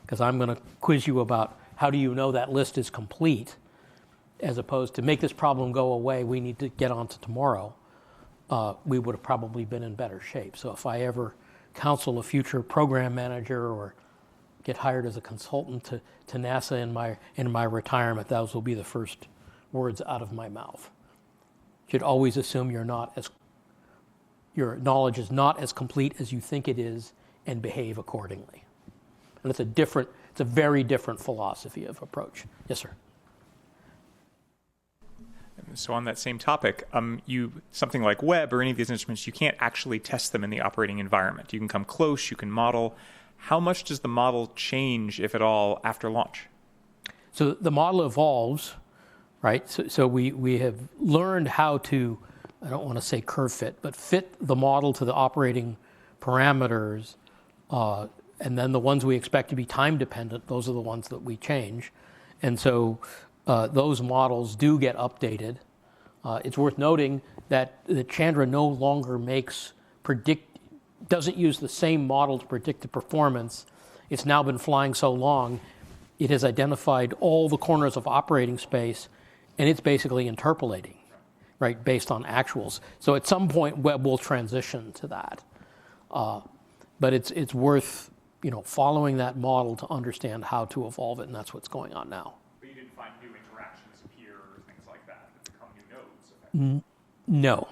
because I'm going to quiz you about how do you know that list is complete, as opposed to make this problem go away, we need to get on to tomorrow. We would have probably been in better shape. So if I ever counsel a future program manager or get hired as a consultant to NASA in my retirement, those will be the first words out of my mouth. You should always assume your knowledge is not as complete as you think it is, and behave accordingly. And it's a very different philosophy of approach. Yes, sir. So on that same topic, something like Webb or any of these instruments, you can't actually test them in the operating environment. You can come close, you can model. How much does the model change, if at all, after launch? So the model evolves, right? So we have learned how to, I don't want to say curve fit, but fit the model to the operating parameters, and then the ones we expect to be time dependent, those are the ones that we change. And so those models do get updated. It's worth noting that the Chandra no longer doesn't use the same model to predict the performance. It's now been flying so long, it has identified all the corners of operating space, and it's basically interpolating, right, based on actuals. So at some point, Webb will transition to that. But it's worth, following that model to understand how to evolve it, and that's what's going on now. But you didn't find new interactions appear or things like that become new nodes, effectively? No.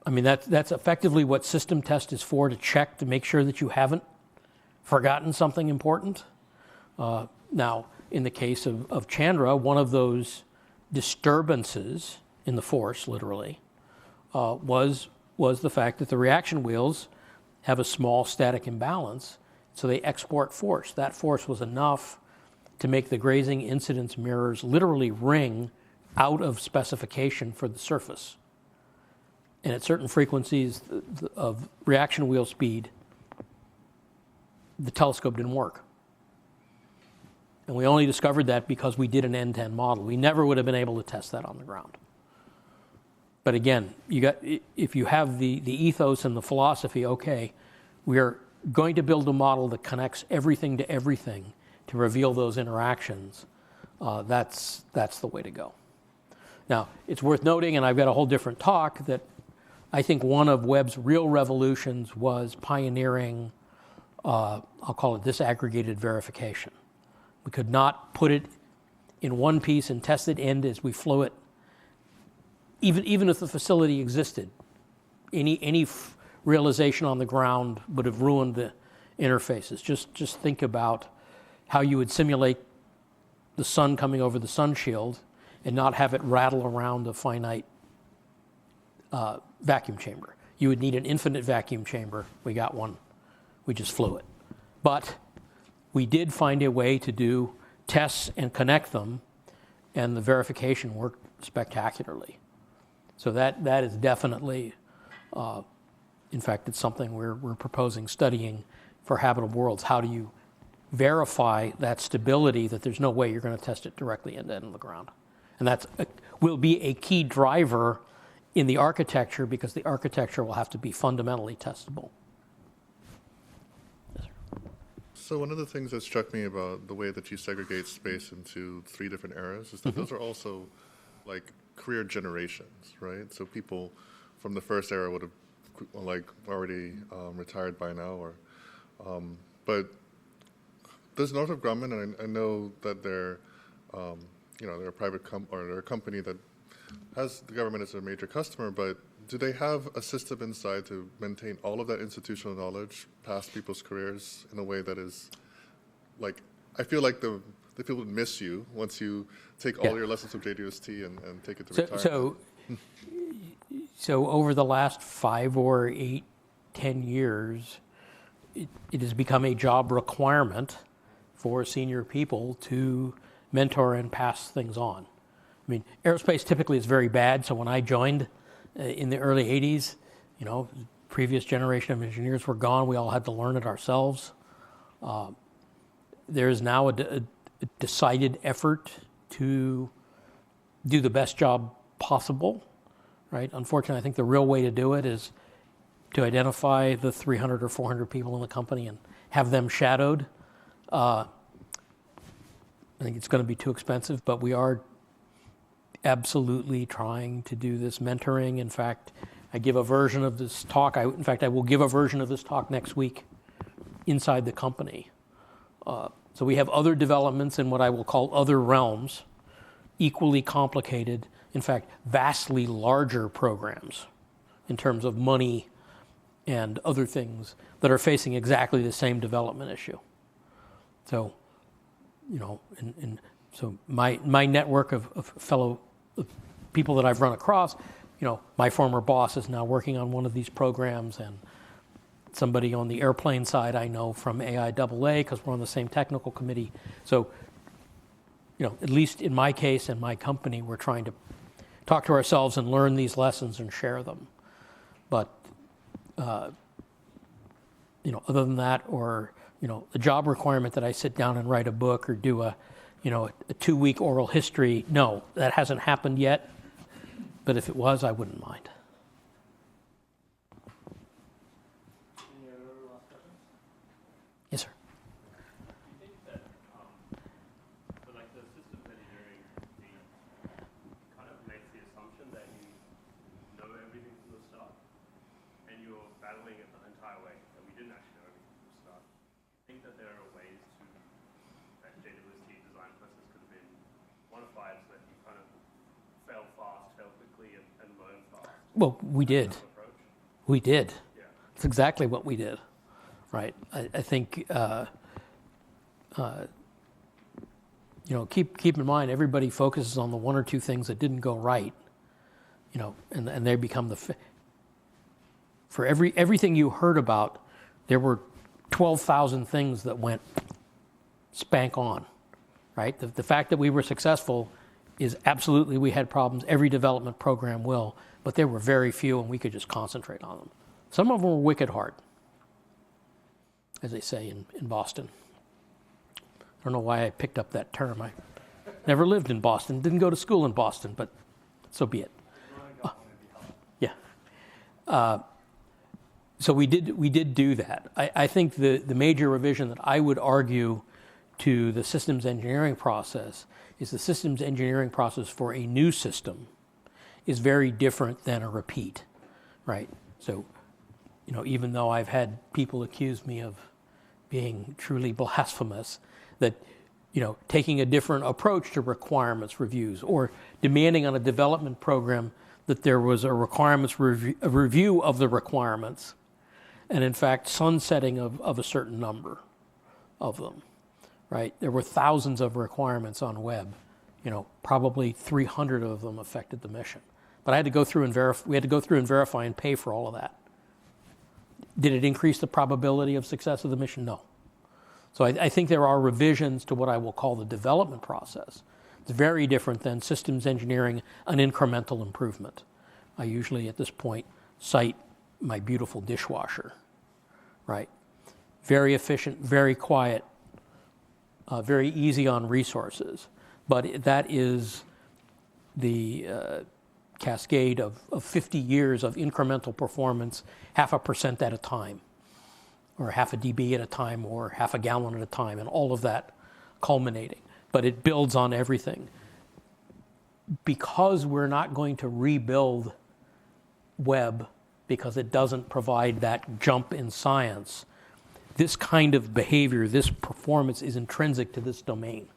I mean, that's effectively what system test is for, to check to make sure that you haven't forgotten something important. Now, in the case of Chandra, one of those disturbances in the force, literally, was the fact that the reaction wheels have a small static imbalance, so they export force. That force was enough to make the grazing incidence mirrors literally ring out of specification for the surface. And at certain frequencies of reaction wheel speed, the telescope didn't work. And we only discovered that because we did an end-to-end model. We never would have been able to test that on the ground. But again, if you have the ethos and the philosophy, okay, we are going to build a model that connects everything to everything to reveal those interactions, that's the way to go. Now, it's worth noting, and I've got a whole different talk, that I think one of Webb's real revolutions was pioneering, I'll call it disaggregated verification. We could not put it in one piece and test it end as we flew it. Even if the facility existed, any realization on the ground would have ruined the interfaces. Just think about how you would simulate the sun coming over the sun shield and not have it rattle around a finite vacuum chamber. You would need an infinite vacuum chamber. We got one. We just flew it. But we did find a way to do tests and connect them, and the verification worked spectacularly. So that is definitely, in fact, it's something we're proposing studying for habitable worlds. How do you verify that stability that there's no way you're going to test it directly end to end on the ground? And that will be a key driver in the architecture, because the architecture will have to be fundamentally testable. So one of the things that struck me about the way that you segregate space into 3 different eras is that those are also like career generations, right? So people from the first era would have like already retired by now, or but does Northrop Grumman, and I know that they're they're a private or they're a company that has the government as a major customer, but do they have a system inside to maintain all of that institutional knowledge past people's careers in a way that is, like, I feel like the people would miss you once you take all your lessons from JDST and take it to retirement. So over the last 5 or 8, 10 years, it has become a job requirement for senior people to mentor and pass things on. I mean, aerospace typically is very bad, so when I joined in the early 80s, previous generation of engineers were gone. We all had to learn it ourselves. There is now a decided effort to do the best job possible, right? Unfortunately, I think the real way to do it is to identify the 300 or 400 people in the company and have them shadowed. I think it's going to be too expensive, but we are absolutely trying to do this mentoring. In fact, I give a version of this talk. I will give a version of this talk next week inside the company. So we have other developments in what I will call other realms, equally complicated, in fact, vastly larger programs in terms of money and other things that are facing exactly the same development issue. So, so my network of fellow people that I've run across, my former boss is now working on one of these programs, and somebody on the airplane side I know from AIAA, because we're on the same technical committee. So, at least in my case and my company, we're trying to talk to ourselves and learn these lessons and share them. But, other than that, or, the job requirement that I sit down and write a book or do a 2-week oral history, no, that hasn't happened yet. But if it was, I wouldn't mind. Any other last questions? Yes, sir. Do you think that, for like the systems engineering, kind of makes the assumption that you know everything from the start, and you're battling it the entire way, and we didn't actually know everything from the start? Do you think that there are ways to, that JWST design process could have been modified so that you kind of fail fast, fail quickly, and learn fast? Well, we did. We did. Yeah. It's exactly what we did, right? I think, keep in mind, everybody focuses on the 1 or 2 things that didn't go right, and they become for everything you heard about, there were 12,000 things that went spank on, right? The fact that we were successful is absolutely we had problems. Every development program will, but there were very few, and we could just concentrate on them. Some of them were wicked hard, as they say in Boston. I don't know why I picked up that term. I never lived in Boston, didn't go to school in Boston, but so be it. So we did do that. I think the major revision that I would argue to the systems engineering process is the systems engineering process for a new system is very different than a repeat, right? So, even though I've had people accuse me of being truly blasphemous, that, taking a different approach to requirements reviews or demanding on a development program that there was a requirements a review of the requirements, and in fact sunsetting of a certain number of them, right? There were thousands of requirements on Webb. Probably 300 of them affected the mission. But I had to go through and verify. We had to go through and verify and pay for all of that. Did it increase the probability of success of the mission? No. So I think there are revisions to what I will call the development process. It's very different than systems engineering, an incremental improvement. I usually, at this point, cite my beautiful dishwasher, right? very efficient, very quiet, very easy on resources. But that is the cascade of 50 years of incremental performance, 0.5% at a time, or 0.5 dB at a time, or 0.5 gallon at a time, and all of that culminating. But it builds on everything. Because we're not going to rebuild Webb because it doesn't provide that jump in science, this kind of behavior, this performance is intrinsic to this domain.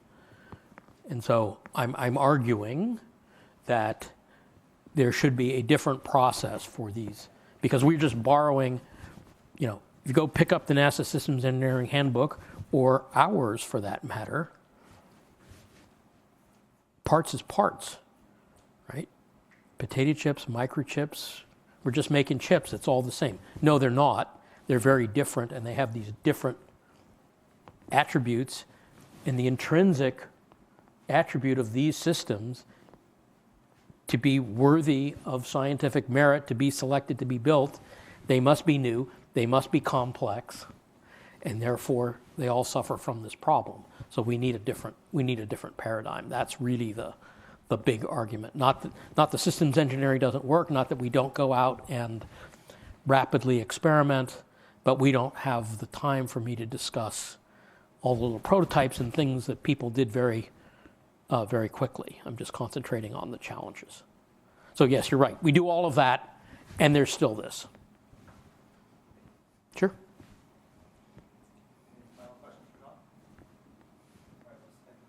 And so I'm arguing that there should be a different process for these, because we're just borrowing, if you go pick up the NASA Systems Engineering Handbook, or ours for that matter, parts is parts, right? Potato chips, microchips, we're just making chips, it's all the same. No, they're not. They're very different, and they have these different attributes, and the intrinsic attribute of these systems to be worthy of scientific merit, to be selected to be built, they must be new, they must be complex, and therefore they all suffer from this problem. So we need a different paradigm. That's really the big argument. Not the systems engineering doesn't work, not that we don't go out and rapidly experiment, but we don't have the time for me to discuss all the little prototypes and things that people did very quickly. I'm just concentrating on the challenges. So yes, you're right. We do all of that, and there's still this. Sure. Any final questions for Don? All right, let's thank you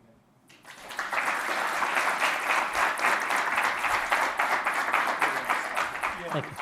again. Thank you.